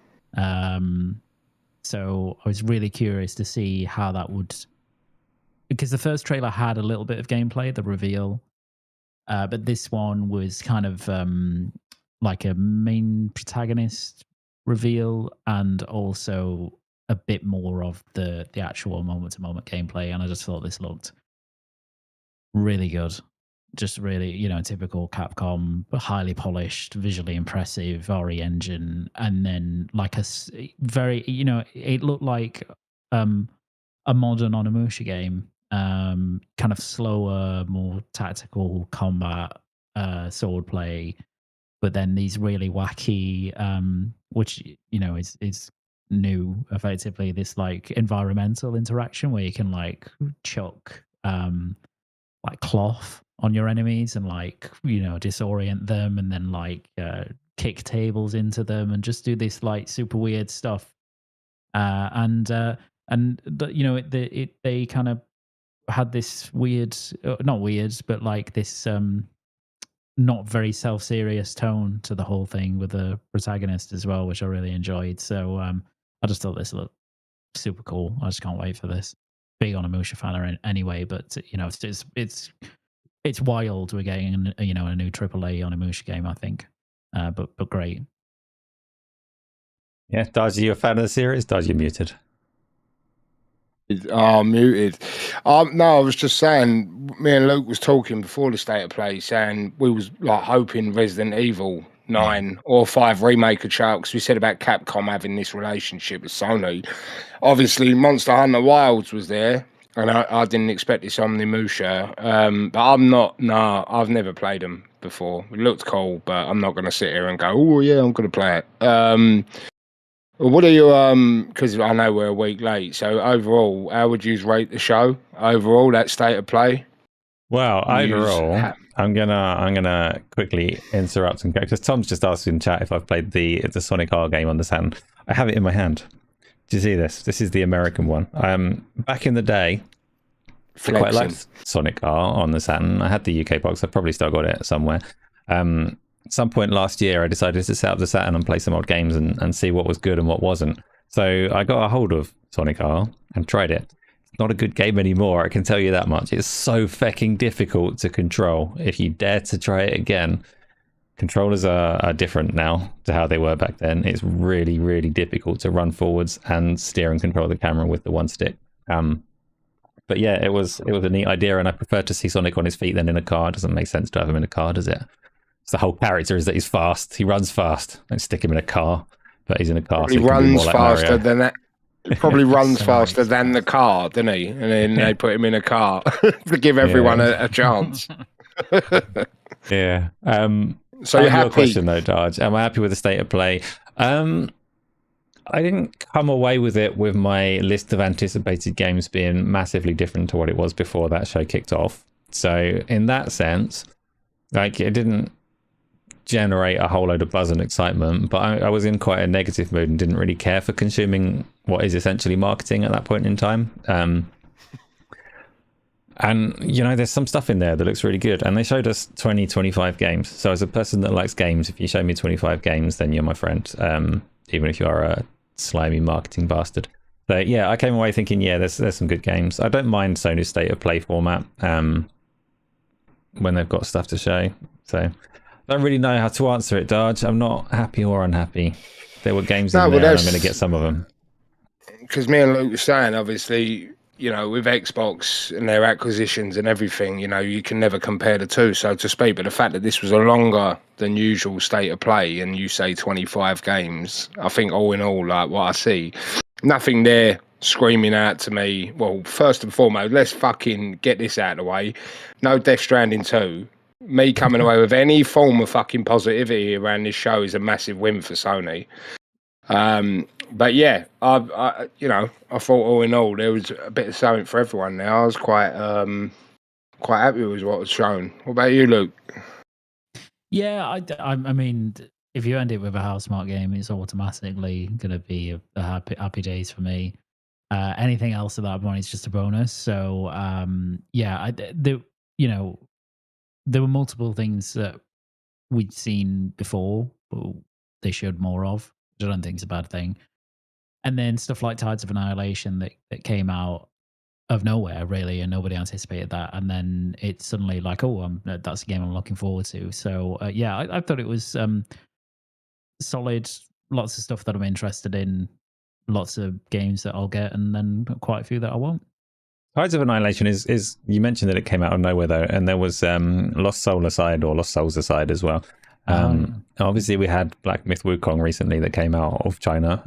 So I was really curious to see how that would, because the first trailer had a little bit of gameplay, the reveal. But this one was kind of like a main protagonist reveal, and also a bit more of the actual moment-to-moment gameplay. And I just thought this looked really good. Just really, typical Capcom, highly polished, visually impressive, RE engine, and then like a very, it looked like a modern Onimusha game, kind of slower, more tactical combat, sword play, but then these really wacky, which is new, effectively, this like environmental interaction where you can like chuck like cloth on your enemies and like disorient them, and then like kick tables into them and just do this like super weird stuff. They kind of had this weird, not weird, but like this not very self-serious tone to the whole thing with the protagonist as well, which I really enjoyed. So I just thought this looked super cool. I just can't wait for this. Big Onimusha fan anyway, but it's wild. We're getting a new AAA Onimusha game, I think. But great. Yeah, Darge, are you a fan of the series? Darge, you're muted. Muted. No, I was just saying, me and Luke was talking before the state of play, saying we was like hoping Resident Evil 9 or 5 remake would show up, because we said about Capcom having this relationship with Sony. Obviously, Monster Hunter Wilds was there, and I didn't expect this Onimusha. But I've never played them before. It looked cool, but I'm not going to sit here and go, oh yeah, I'm going to play it. What are you, because I know we're a week late, so overall, how would you rate the show? Overall, that state of play? Well, overall, I'm gonna quickly interrupt and go, because Tom's just asked in chat if I've played the Sonic R game on the Saturn. I have it in my hand. Do you see this? This is the American one. Back in the day, I quite liked Sonic R on the Saturn. I had the UK box. I've probably still got it somewhere. At some point last year, I decided to set up the Saturn and play some old games and see what was good and what wasn't. So I got a hold of Sonic R and tried it. It's not a good game anymore, I can tell you that much. It's so fucking difficult to control. If you dare to try it again, controllers are different now to how they were back then. It's really, really difficult to run forwards and steer and control the camera with the one stick. But yeah, it was a neat idea, and I prefer to see Sonic on his feet than in a car. It doesn't make sense to have him in a car, does it? So the whole character is that he's fast. He runs fast. Don't stick him in a car, but he's in a car. He runs faster than that. Probably runs faster than the car, doesn't he? And then they put him in a car to give everyone a chance. Yeah. So you're happy? Question though, Darge. Am I happy with the state of play? I didn't come away with it with my list of anticipated games being massively different to what it was before that show kicked off. So in that sense, like, it didn't generate a whole load of buzz and excitement, but I was in quite a negative mood and didn't really care for consuming what is essentially marketing at that point in time. And there's some stuff in there that looks really good, and they showed us 25 games. So as a person that likes games, if you show me 25 games, then you're my friend, even if you are a slimy marketing bastard. So yeah, I came away thinking, yeah, there's some good games. I don't mind Sony's state of play format when they've got stuff to show. So I don't really know how to answer it, Darge. I'm not happy or unhappy. There were games in there, and I'm going to get some of them. Because me and Luke were saying, obviously, with Xbox and their acquisitions and everything, you can never compare the two, so to speak. But the fact that this was a longer than usual state of play, and you say 25 games, I think all in all, like what I see, nothing there screaming out to me, well, first and foremost, let's fucking get this out of the way. No Death Stranding 2. Me coming away with any form of fucking positivity around this show is a massive win for Sony. But yeah, I thought all in all there was a bit of something for everyone there. I was quite happy with what was shown. What about you, Luke? Yeah, I mean, if you end it with a Housemarque game, it's automatically going to be a happy days for me. Anything else at that point is just a bonus. So yeah, there were multiple things that we'd seen before, but they showed more of, which I don't think is a bad thing. And then stuff like Tides of Annihilation that came out of nowhere, really, and nobody anticipated that. And then it's suddenly like, that's a game I'm looking forward to. So yeah, I thought it was solid. Lots of stuff that I'm interested in. Lots of games that I'll get, and then quite a few that I won't. Tides of Annihilation is you mentioned that it came out of nowhere though, and there was Lost Souls aside as well. Obviously we had Black Myth Wukong recently that came out of China.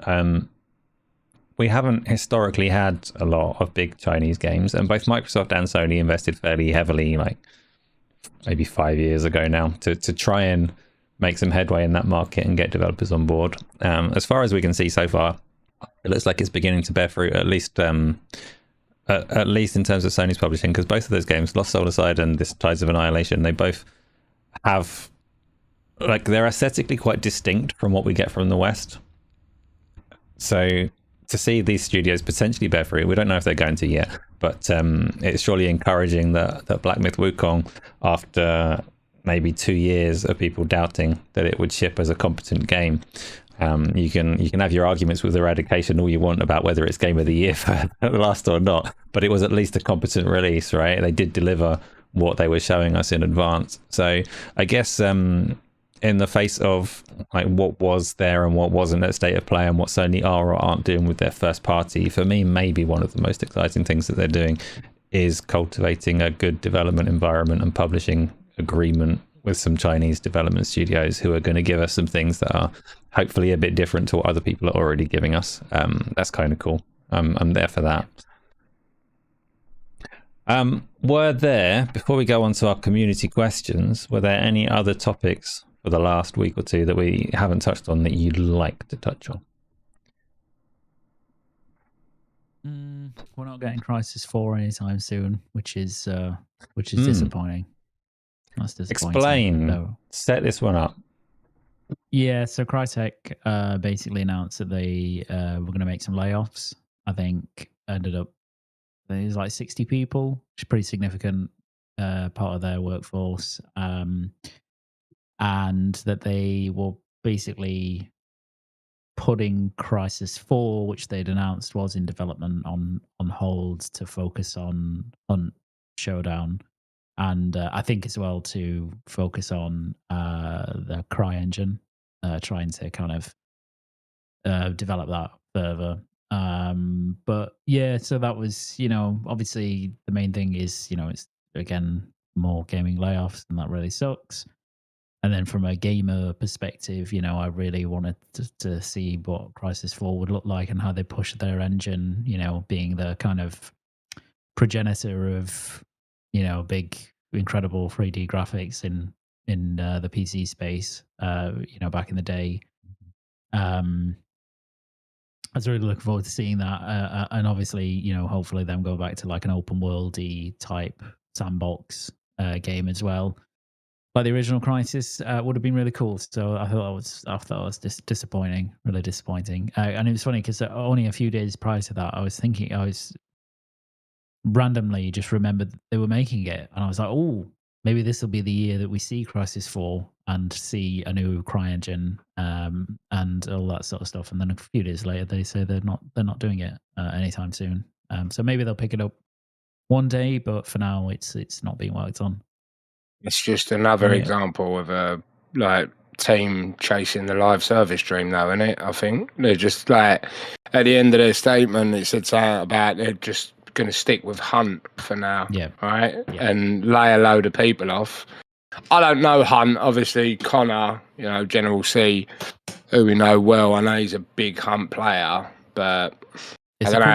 we haven't historically had a lot of big Chinese games, and both Microsoft and Sony invested fairly heavily, like maybe 5 years ago now, to try and make some headway in that market and get developers on board. As far as we can see so far, it looks like it's beginning to bear fruit, at least in terms of Sony's publishing, because both of those games, Lost Soul Aside and this Tides of Annihilation, they both have, like, they're aesthetically quite distinct from what we get from the West. So to see these studios potentially bear fruit, we don't know if they're going to yet, but it's surely encouraging that Black Myth Wukong, after maybe 2 years of people doubting that it would ship as a competent game, you can have your arguments with Eradication all you want about whether it's Game of the Year for last or not, but it was at least a competent release, right? They did deliver what they were showing us in advance. So I guess in the face of like what was there and what wasn't at State of Play, and what Sony are or aren't doing with their first party, for me, maybe one of the most exciting things that they're doing is cultivating a good development environment and publishing agreement with some Chinese development studios who are going to give us some things that are hopefully a bit different to what other people are already giving us. That's kind of cool. I'm there for that. Were there, before we go on to our community questions, were there any other topics for the last week or two that we haven't touched on that you'd like to touch on? We're not getting Crisis 4 anytime soon, which is disappointing. That's disappointing. Explain. No. Set this one up. Yeah, so Crytek basically announced that they were going to make some layoffs. I think ended up there's like 60 people, which is pretty significant part of their workforce, and that they were basically putting Crisis 4, which they'd announced was in development, on hold to focus on Hunt Showdown. And I think as well to focus on the CryEngine, trying to kind of develop that further. But yeah, so that was, obviously the main thing is, it's again more gaming layoffs, and that really sucks. And then from a gamer perspective, I really wanted to see what Crisis 4 would look like and how they push their engine, being the kind of progenitor of, big, incredible 3D graphics in the PC space, back in the day. I was really looking forward to seeing that. And obviously, hopefully them go back to like an open worldy type sandbox game as well. Like the original Crisis would have been really cool. So I thought that was disappointing, really disappointing. And it was funny because only a few days prior to that, I was randomly just remembered that they were making it, and I was like, oh, maybe this will be the year that we see Crisis 4 and see a new CryEngine and all that sort of stuff. And then a few days later, they say they're not doing it anytime soon. So maybe they'll pick it up one day, but for now, it's not being worked on. It's just another example of a team chasing the live service dream, though, isn't it? I think they're just like at the end of their statement, it said something about they're just going to stick with Hunt for now, right? Yeah. And lay a load of people off. I don't know Hunt, obviously. Connor, General C, who we know well, I know he's a big Hunt player, but I don't know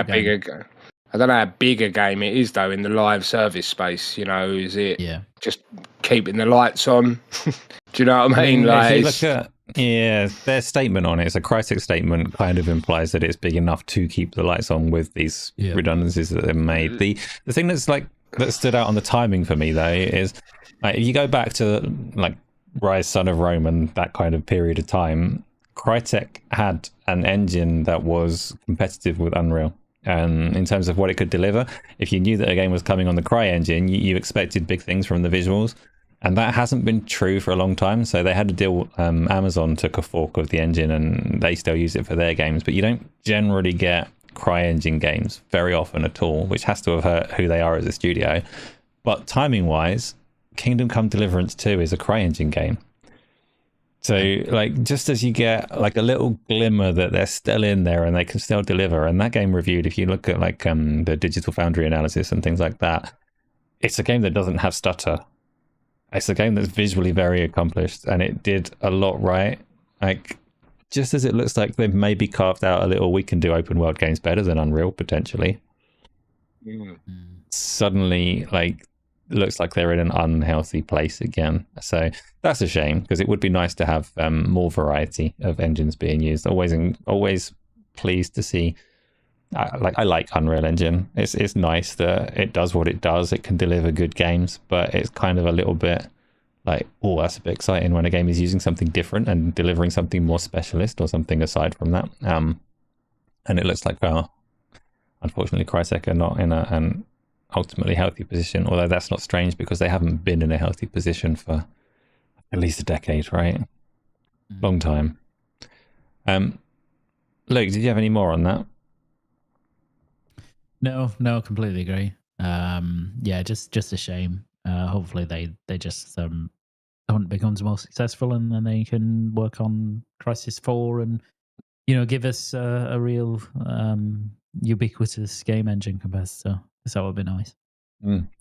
how big a game it is, though, in the live service space. Is it just keeping the lights on? Do you know what I mean? If you look at their statement on it, it's a Crytek statement, kind of implies that it's big enough to keep the lights on with these redundancies that they've made. The thing that stood out on the timing for me, though, is if you go back to like Rise, Son of Rome, and that kind of period of time, Crytek had an engine that was competitive with Unreal. In terms of what it could deliver, if you knew that a game was coming on the CryEngine, you expected big things from the visuals, and that hasn't been true for a long time. So they had a deal. Amazon took a fork of the engine, and they still use it for their games. But you don't generally get CryEngine games very often at all, which has to have hurt who they are as a studio. But timing-wise, Kingdom Come Deliverance 2 is a CryEngine game. So, just as you get a little glimmer that they're still in there and they can still deliver, and that game reviewed, if you look at the Digital Foundry analysis and things like that, it's a game that doesn't have stutter. It's a game that's visually very accomplished, and it did a lot right. just as it looks like they've maybe carved out a little, we can do open world games better than Unreal potentially. Suddenly, like, looks like they're in an unhealthy place again. So that's a shame, because it would be nice to have more variety of engines being used. Always pleased to see. I like Unreal Engine. It's nice that it does what it does. It can deliver good games, but it's kind of a little bit like, oh, that's a bit exciting when a game is using something different and delivering something more specialist or something aside from that. And it looks like, unfortunately, Crytek are not in an ultimately healthy position, although that's not strange because they haven't been in a healthy position for at least a decade, right? Long time. Luke, did you have any more on that? No, completely agree. Yeah, just a shame. Hopefully they just hunt becomes more successful, and then they can work on Crisis 4 and give us a real ubiquitous game engine competitor. So that would be nice.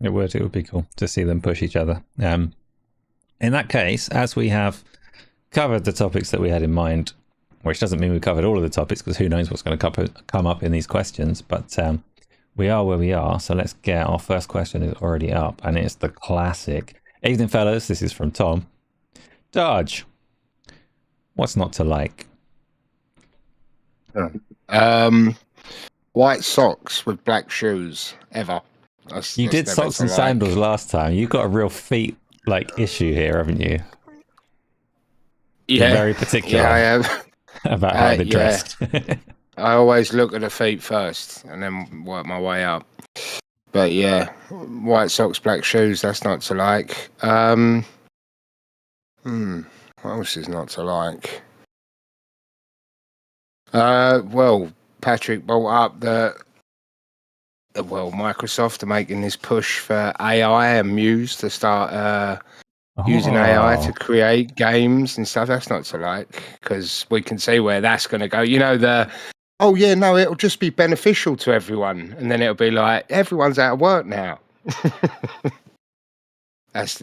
It would be cool to see them push each other. In that case, as we have covered the topics that we had in mind, which doesn't mean we've covered all of the topics, because who knows what's going to come up in these questions, but we are where we are. So let's get our first question is already up, and it's the classic. Evening, fellas. This is from Tom. Darge, what's not to like? White socks with black shoes. Ever. You did socks and sandals last time. You've got a real feet issue here, haven't you? Yeah. You're very particular. Yeah, I have. About how they're dressed. I always look at the feet first and then work my way up. But yeah, white socks, black shoes, that's not to like. What else is not to like? Well, Patrick brought up that Microsoft are making this push for AI and Muse to start using AI to create games and stuff. That's not to like, because we can see where that's going to go. It'll just be beneficial to everyone, and then it'll be like everyone's out of work now. That's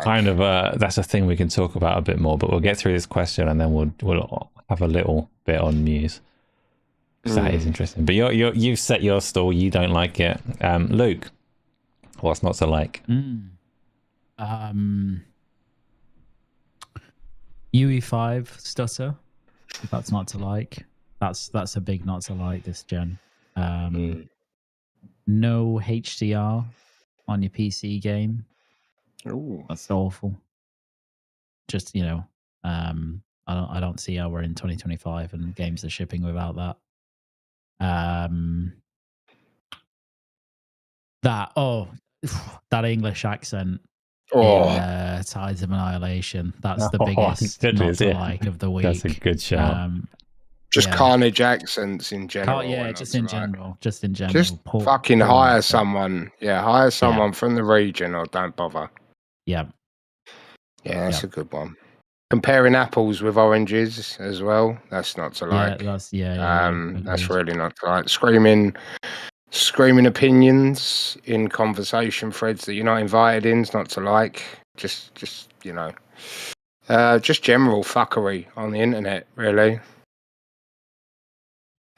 kind of that's a thing we can talk about a bit more, but we'll get through this question and then we'll have a little bit on Muse. That is interesting. But you've set your stall. You don't like it, Luke. What's not to like? UE5 stutter. That's not to like. That's a big not to like this gen. No HDR on your PC game. Ooh. That's awful. Just I don't see how we're in 2025 and games are shipping without that. That English accent in Tides of Annihilation. That's the biggest not to like of the week. That's a good shout. Just carnage accents in general. Just in general. Just fucking hire someone. Yeah, hire someone from the region, or don't bother. Yeah. Yeah, that's a good one. Comparing apples with oranges as well. That's not to like. That's really not to like. Screaming opinions in conversation threads that you're not invited in is not to like. Just general fuckery on the internet, really.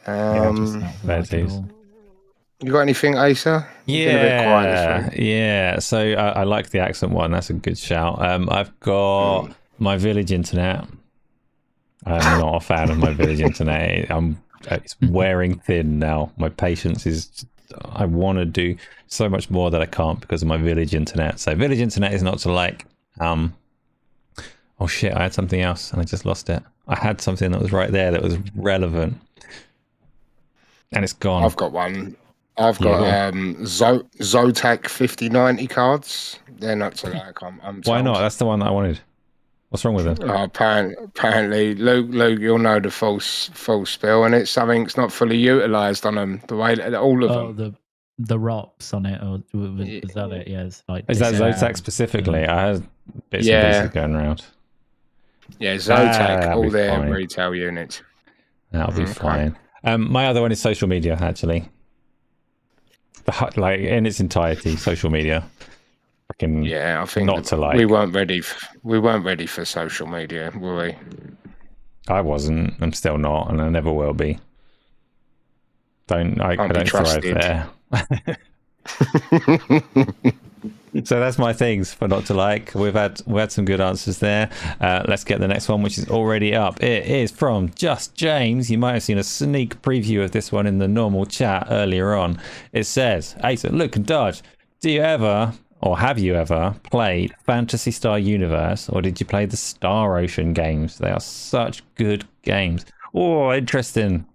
You got anything, Asa? Yeah. So I like the accent one. That's a good shout. I've got my village internet. I'm not a fan of my village internet. It's wearing thin now. My patience is. I want to do so much more that I can't because of my village internet. So village internet is not to like. Oh shit! I had something else and I just lost it. I had something that was right there that was relevant, and it's gone. I've got one. I've got Zotac 5090 cards. They're not to like. I'm Why not? That's the one that I wanted. What's wrong with them? Apparently, Luke, you'll know the full spill, and it's something that's not fully utilised on them. The way all of them. The ROPS on it, or is that it? Yeah, it's like. Is that Zotac specifically? I had bits and pieces going around. Yeah, Zotac, all their retail units. That'll be fine. My other one is social media, actually. Like in its entirety, social media. I think not to like. We weren't ready for social media, were we? I wasn't. I'm still not, and I never will be. I Can't be don't thrive trusted. there. So that's my things for not to like. We had some good answers there. Let's get the next one, which is already up. It is from Just James. You might have seen a sneak preview of this one in the normal chat earlier on. It says, Asa, look and Darge, do you ever, or have you ever, played Phantasy Star Universe, or did you play the Star Ocean games? They are such good games. Oh, interesting.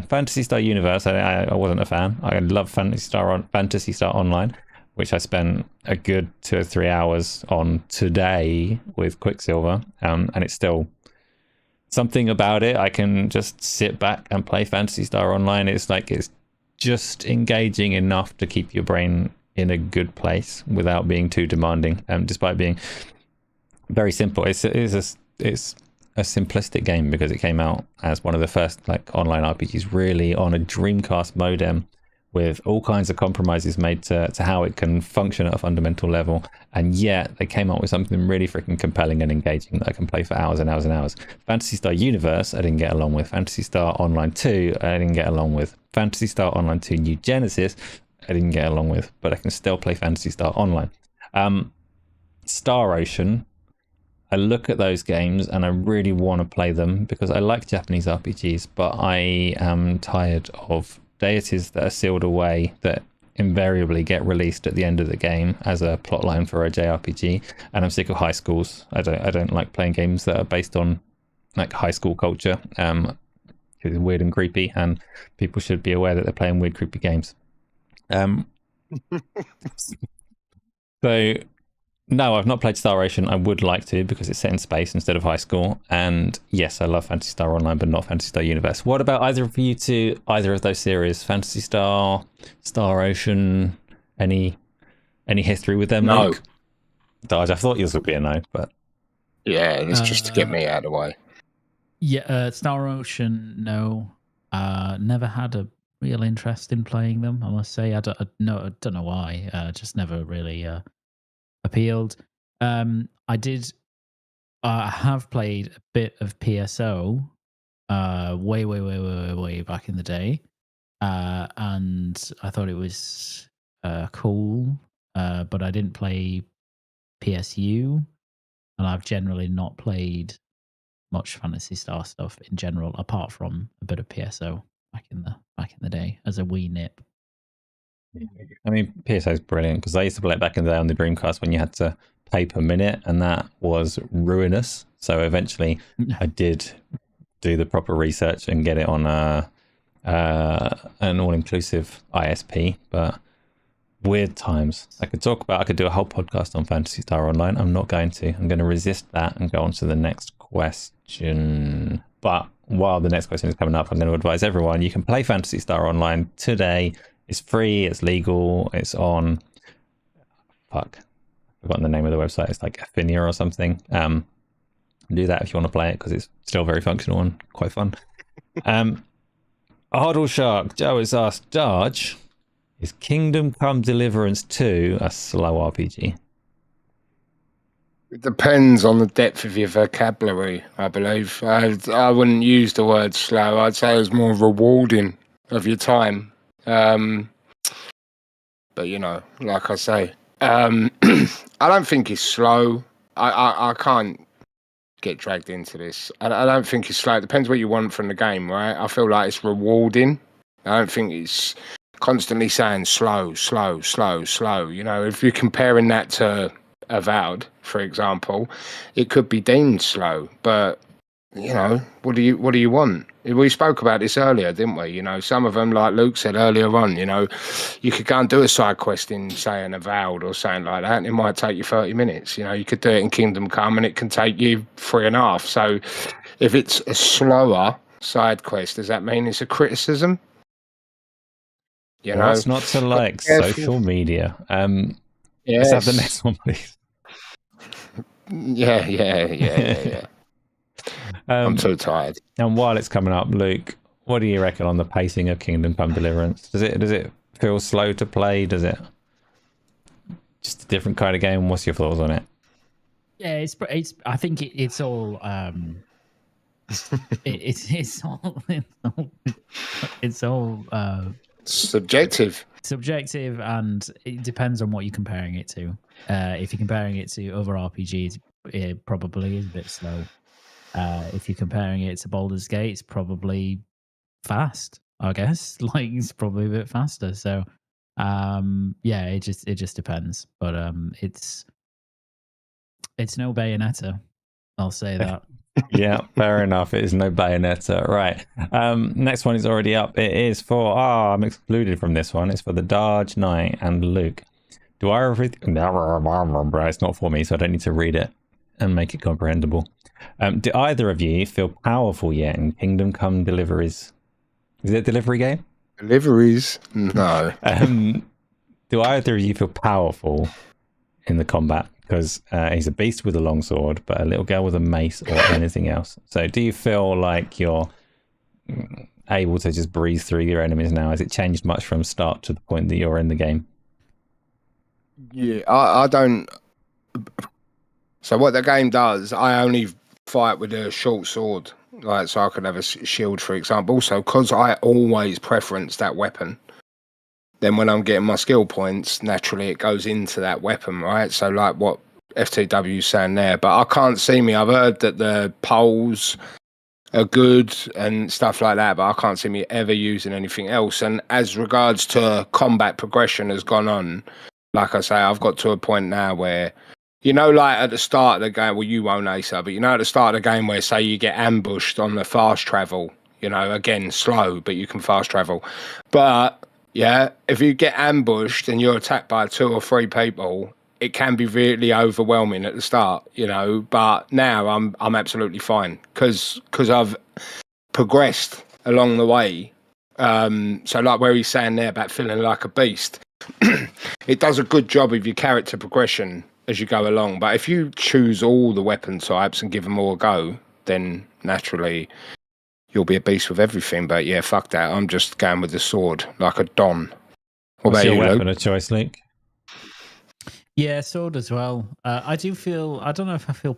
Phantasy Star Universe, I wasn't a fan. I love Phantasy Star Online, which I spent a good 2 or 3 hours on today with Quicksilver, and it's still something about it. I can just sit back and play Phantasy Star Online. It's just engaging enough to keep your brain in a good place without being too demanding, despite being very simple. It's a simplistic game because it came out as one of the first like online RPGs really on a Dreamcast modem, with all kinds of compromises made to how it can function at a fundamental level, and yet they came up with something really freaking compelling and engaging that I can play for hours and hours and hours. Phantasy Star Universe I didn't get along with. Phantasy Star Online 2 I didn't get along with. Phantasy Star Online 2 New Genesis I didn't get along with, but I can still play Phantasy Star Online. Star Ocean, I look at those games and I really want to play them because I like Japanese RPGs, but I am tired of deities that are sealed away that invariably get released at the end of the game as a plotline for a JRPG, and I'm sick of high schools. I don't like playing games that are based on like high school culture. It's weird and creepy, and people should be aware that they're playing weird, creepy games. So no, I've not played Star Ocean. I would like to because it's set in space instead of high school. And yes, I love Phantasy Star Online, but not Phantasy Star Universe. What about either of you to either of those series? Phantasy Star, Star Ocean, any history with them? No. Luke? Darge, I thought yours would be a no, but Yeah, it's just to get me out of the way. Yeah, Star Ocean, no. Never had a real interest in playing them, I must say. I don't know why. Just never really appealed. I have played a bit of PSO way back in the day, and I thought it was cool, but I didn't play PSU, and I've generally not played much Phantasy Star stuff in general, apart from a bit of PSO back in the day as a wee nip. I mean, PSO is brilliant because I used to play it back in the day on the Dreamcast when you had to pay per minute, and that was ruinous. So eventually, I did do the proper research and get it on an all-inclusive ISP. But weird times. I could do a whole podcast on Phantasy Star Online. I'm not going to. I'm going to resist that and go on to the next question. But while the next question is coming up, I'm going to advise everyone you can play Phantasy Star Online today. It's free, it's legal, it's on I've forgotten the name of the website. It's like Affinia or something. Do that if you want to play it because it's still very functional and quite fun. Hardle Shark Joe has asked, Darge, is Kingdom Come Deliverance 2 a slow RPG? It depends on the depth of your vocabulary, I believe. I wouldn't use the word slow. I'd say it's more rewarding of your time. But you know, like I say, I don't think it's slow. I can't get dragged into this. I don't think it's slow. It depends what you want from the game, right? I feel like it's rewarding. I don't think it's constantly saying slow. You know, if you're comparing that to Avowed, for example, it could be deemed slow, but you know, what do you want? We spoke about this earlier, didn't we? You know, some of them, like Luke said earlier on, you know, you could go and do a side quest in, say, an Avowed or something like that, and it might take you 30 minutes. You know, you could do it in Kingdom Come, and it can take you 3.5. So if it's a slower side quest, does that mean it's a criticism? You know, what's not to like social media? Let's have the next one, please. Yeah. I'm too tired. And while it's coming up, Luke, what do you reckon on the pacing of Kingdom Come Deliverance? Does it feel slow to play? Does it just a different kind of game? What's your thoughts on it? Yeah, it's I think it's all it's all subjective. Subjective, and it depends on what you're comparing it to. If you're comparing it to other RPGs, it probably is a bit slow. If you're comparing it to Baldur's Gate, it's probably fast, I guess. Like, it's probably a bit faster. So, yeah, it just depends. But it's no Bayonetta. I'll say that. Yeah, fair enough. It is no Bayonetta. Right. Next one is already up. It is for, I'm excluded from this one. It's for the Darge Knight and Luke. Do I read? It's not for me, so I don't need to read it and make it comprehensible. Do either of you feel powerful yet in Kingdom Come Deliveries? Is it a delivery game? Deliveries? No. Do either of you feel powerful in the combat? Because he's a beast with a longsword, but a little girl with a mace or anything else. So do you feel like you're able to just breeze through your enemies now? Has it changed much from start to the point that you're in the game? Yeah, I don't. So what the game does, I only fight with a short sword, like so I could have a shield, for example. So because I always preference that weapon, then when I'm getting my skill points, naturally it goes into that weapon, right? So like what FTW's saying there, but I can't see me. I've heard that the poles are good and stuff like that, but I can't see me ever using anything else. And as regards to combat progression has gone on, like I say, I've got to a point now where, you know, like at the start of the game, well, you won't, Asa, but you know, at the start of the game where, say, you get ambushed on the fast travel, you know, again, slow, but you can fast travel. But, yeah, if you get ambushed and you're attacked by 2 or 3 people, it can be really overwhelming at the start, you know, but now I'm absolutely fine because I've progressed along the way. So like where he's saying there about feeling like a beast, it does a good job of your character progression as you go along. But if you choose all the weapon types and give them all a go, then naturally you'll be a beast with everything. But yeah, fuck that. I'm just going with the sword like a Don. What's your weapon of choice, Luke? Yeah, sword as well. I do feel, I don't know if I feel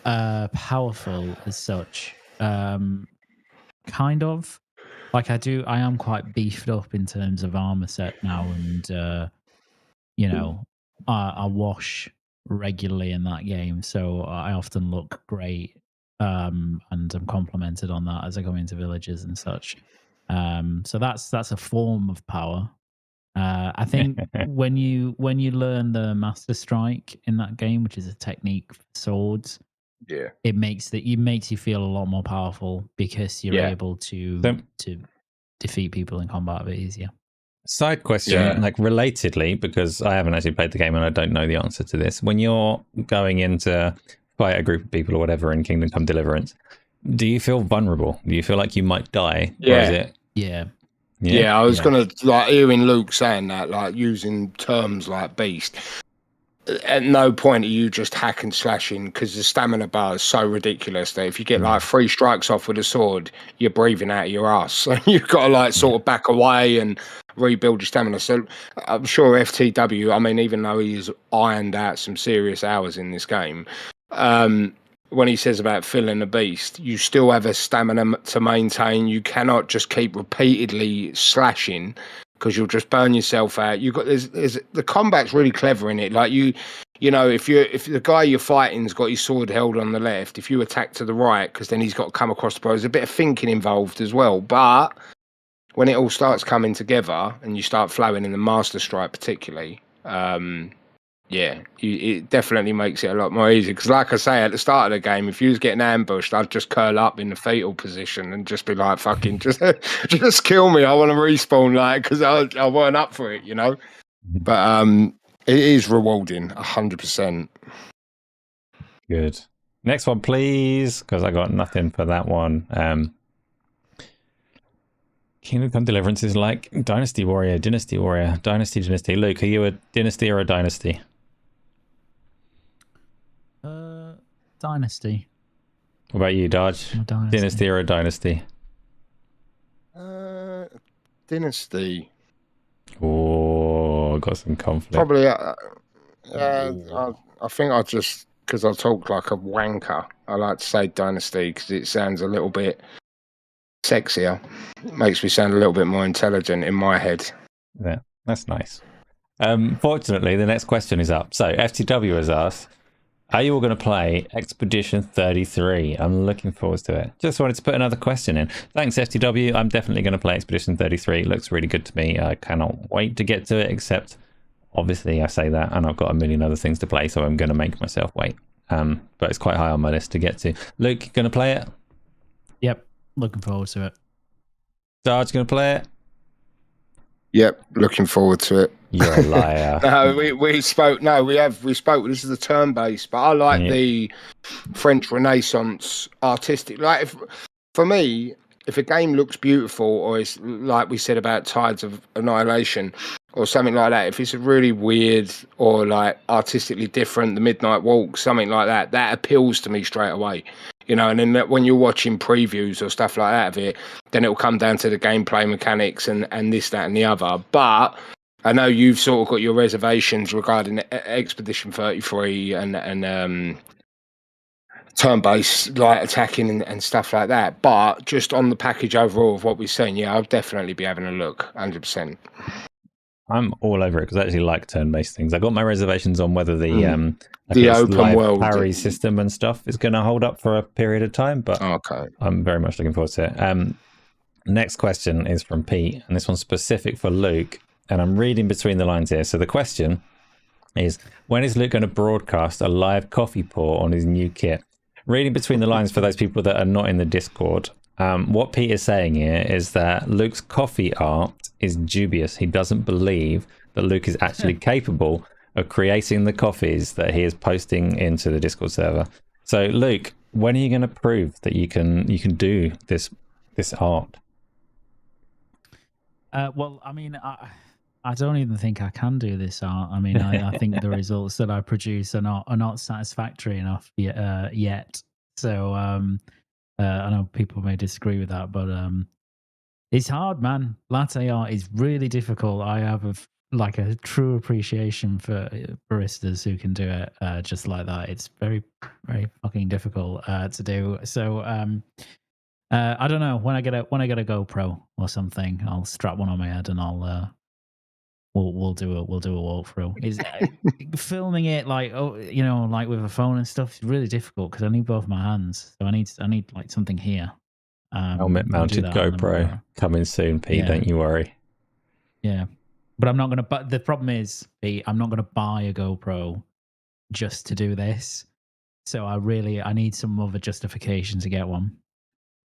powerful as such. Kind of. Like I am quite beefed up in terms of armor set now, and you know, I wash regularly in that game, so I often look great, and I'm complimented on that as I go into villages and such. So that's a form of power. I think when you learn the Master Strike in that game, which is a technique for swords, yeah, it makes you feel a lot more powerful because you're able to defeat people in combat a bit easier. Side question, like relatedly, because I haven't actually played the game and I don't know the answer to this. When you're going into fight a group of people or whatever in Kingdom Come Deliverance, do you feel vulnerable? Do you feel like you might die? Yeah. Or is it... Yeah, I was gonna, like, hearing Luke saying that, like using terms like beast. At no point are you just hack and slashing, because the stamina bar is so ridiculous that if you get like 3 strikes off with a sword, you're breathing out of your ass. So you've got to like sort of back away and rebuild your stamina. So I'm sure FTW, I mean, even though he's ironed out some serious hours in this game, when he says about filling a beast, you still have a stamina to maintain. You cannot just keep repeatedly slashing, because you'll just burn yourself out. You got there's the combat's really clever in it. Like you know, if the guy you're fighting's got his sword held on the left, if you attack to the right, because then he's got to come across the bow. There's a bit of thinking involved as well. But when it all starts coming together and you start flowing in the Master Strike, particularly, it definitely makes it a lot more easy. Because like I say, at the start of the game, if you was getting ambushed, I'd just curl up in the fetal position and just be like, fucking, just kill me. I want to respawn, like, because I weren't up for it, you know? But it is rewarding, 100%. Good. Next one, please, because I got nothing for that one. Kingdom Come Deliverance is like Dynasty Warrior, Dynasty Warrior, Dynasty. Luke, are you a Dynasty or a Dynasty? Dynasty. What about you, Darge? Dynasty or a Dynasty? Dynasty. Oh, got some conflict. Probably. I think I just because I talk like a wanker, I like to say Dynasty because it sounds a little bit sexier. It makes me sound a little bit more intelligent in my head. Yeah, that's nice. Fortunately, the next question is up. So FTW has asked, are you all going to play Expedition 33? I'm looking forward to it. Just wanted to put another question in. Thanks, FTW. I'm definitely going to play Expedition 33. It looks really good to me. I cannot wait to get to it, except obviously I say that and I've got a million other things to play, so I'm going to make myself wait. But it's quite high on my list to get to. Luke, going to play it? Yep, looking forward to it. Darge, going to play it? Yep, looking forward to it. You're a liar. No, we spoke. No, we spoke. This is the turn based, but I like the French Renaissance artistic. Like, for me, if a game looks beautiful, or it's like we said about Tides of Annihilation, or something like that, if it's really weird or like artistically different, the Midnight Walk, something like that, that appeals to me straight away. You know, and then when you're watching previews or stuff like that of it, then it'll come down to the gameplay mechanics and this, that, and the other. But I know you've sort of got your reservations regarding Expedition 33 and turn-based light attacking and stuff like that. But just on the package overall of what we've seen, yeah, I'll definitely be having a look, 100%. I'm all over it because I actually like turn-based things. I got my reservations on whether the open world parry system and stuff is going to hold up for a period of time, but okay. I'm very much looking forward to it. Next question is from Pete, and this one's specific for Luke, and I'm reading between the lines here. So the question is, when is Luke going to broadcast a live coffee pour on his new kit? Reading between the lines for those people that are not in the Discord, what Pete is saying here is that Luke's coffee art is dubious. He doesn't believe that Luke is actually capable of creating the coffees that he is posting into the Discord server. So Luke, when are you going to prove that you can do this art? Well, I mean, I don't even think I can do this art. I mean, I think the results that I produce are not satisfactory enough yet. So I know people may disagree with that, but it's hard, man. Latte art is really difficult. I have a true appreciation for baristas who can do it just like that. It's very, very fucking difficult to do. So I don't know. When I get a GoPro or something, I'll strap one on my head and I'll we'll do a walkthrough. Is filming it like like with a phone and stuff is really difficult because I need both my hands. So I need like something here. Helmet mounted GoPro coming soon, Pete. Yeah. Don't you worry. Yeah, but I'm not gonna. But the problem is, Pete, I'm not gonna buy a GoPro just to do this. So I need some other justification to get one.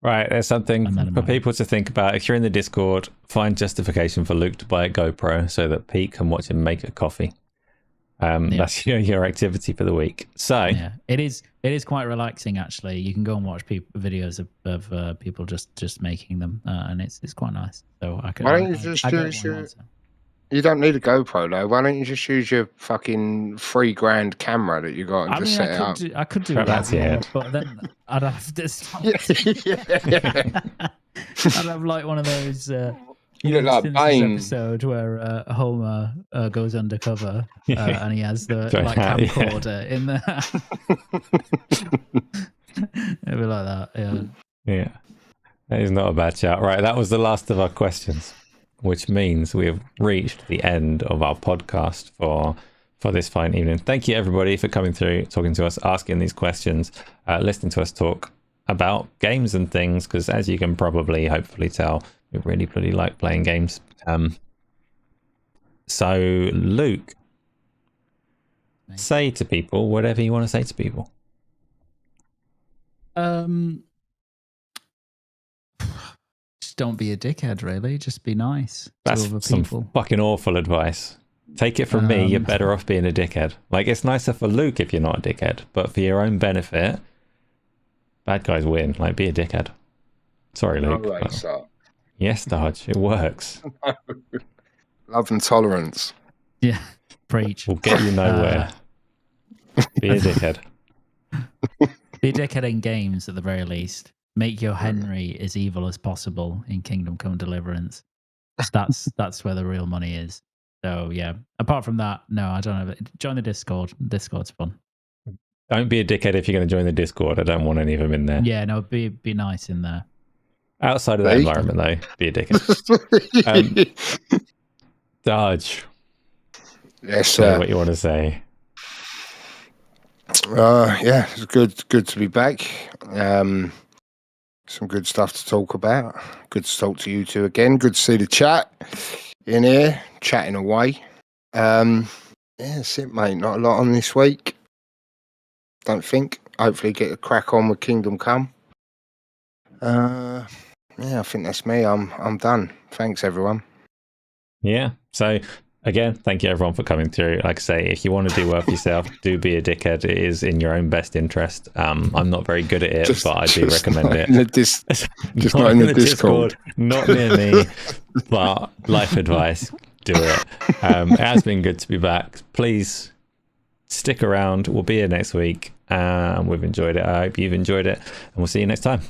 Right, there's something for people to think about. If you're in the Discord, find justification for Luke to buy a GoPro so that Pete can watch him make a coffee. That's your activity for the week. So yeah, it is quite relaxing actually. You can go and watch videos of people just making them, and it's quite nice. So I can. Why don't you just use you don't need a GoPro though. Why don't you just use your fucking $3,000 camera that you got and just set it up? I could do that, but then I'd have to stop. I'd have like one of those. You look like Bane. Episode where Homer goes undercover and he has the camcorder in there. It'd be like that, yeah. That is not a bad shout. Right, that was the last of our questions, which means we have reached the end of our podcast for this fine evening. Thank you everybody for coming through, talking to us, asking these questions, listening to us talk about games and things, because as you can probably hopefully tell, we really bloody like playing games. So Luke, say to people whatever you want to say to people. Just don't be a dickhead, really. Just be nice That's to other some people. Fucking awful advice. Take it from me, you're better off being a dickhead. Like, it's nicer for Luke if you're not a dickhead, but for your own benefit, bad guys win. Like, be a dickhead. Sorry, Luke. All right, so. Yes, Darge, it works. Love and tolerance. Yeah, preach. Will get you nowhere. Be a dickhead. Be a dickhead in games at the very least. Make your Henry as evil as possible in Kingdom Come Deliverance. That's where the real money is. So yeah. Apart from that, no, I don't have it. Join the Discord. Discord's fun. Don't be a dickhead if you're going to join the Discord. I don't want any of them in there. Yeah, no, be nice in there. Outside of that environment, though, be a dickhead. Darge. Yes, Say sir. what you want to say. Yeah, it's good to be back. Some good stuff to talk about. Good to talk to you two again. Good to see the chat in here, chatting away. Yeah, that's it, mate. Not a lot on this week. Don't think. Hopefully get a crack on with Kingdom Come. Yeah, I think that's me. I'm done. Thanks, everyone. Yeah. So again, thank you everyone for coming through. Like I say, if you want to do well for yourself, do be a dickhead. It is in your own best interest. I'm not very good at it, but I do recommend it. Just not in the Discord. Not near me, but life advice, do it. It has been good to be back. Please stick around. We'll be here next week. We've enjoyed it. I hope you've enjoyed it, and we'll see you next time.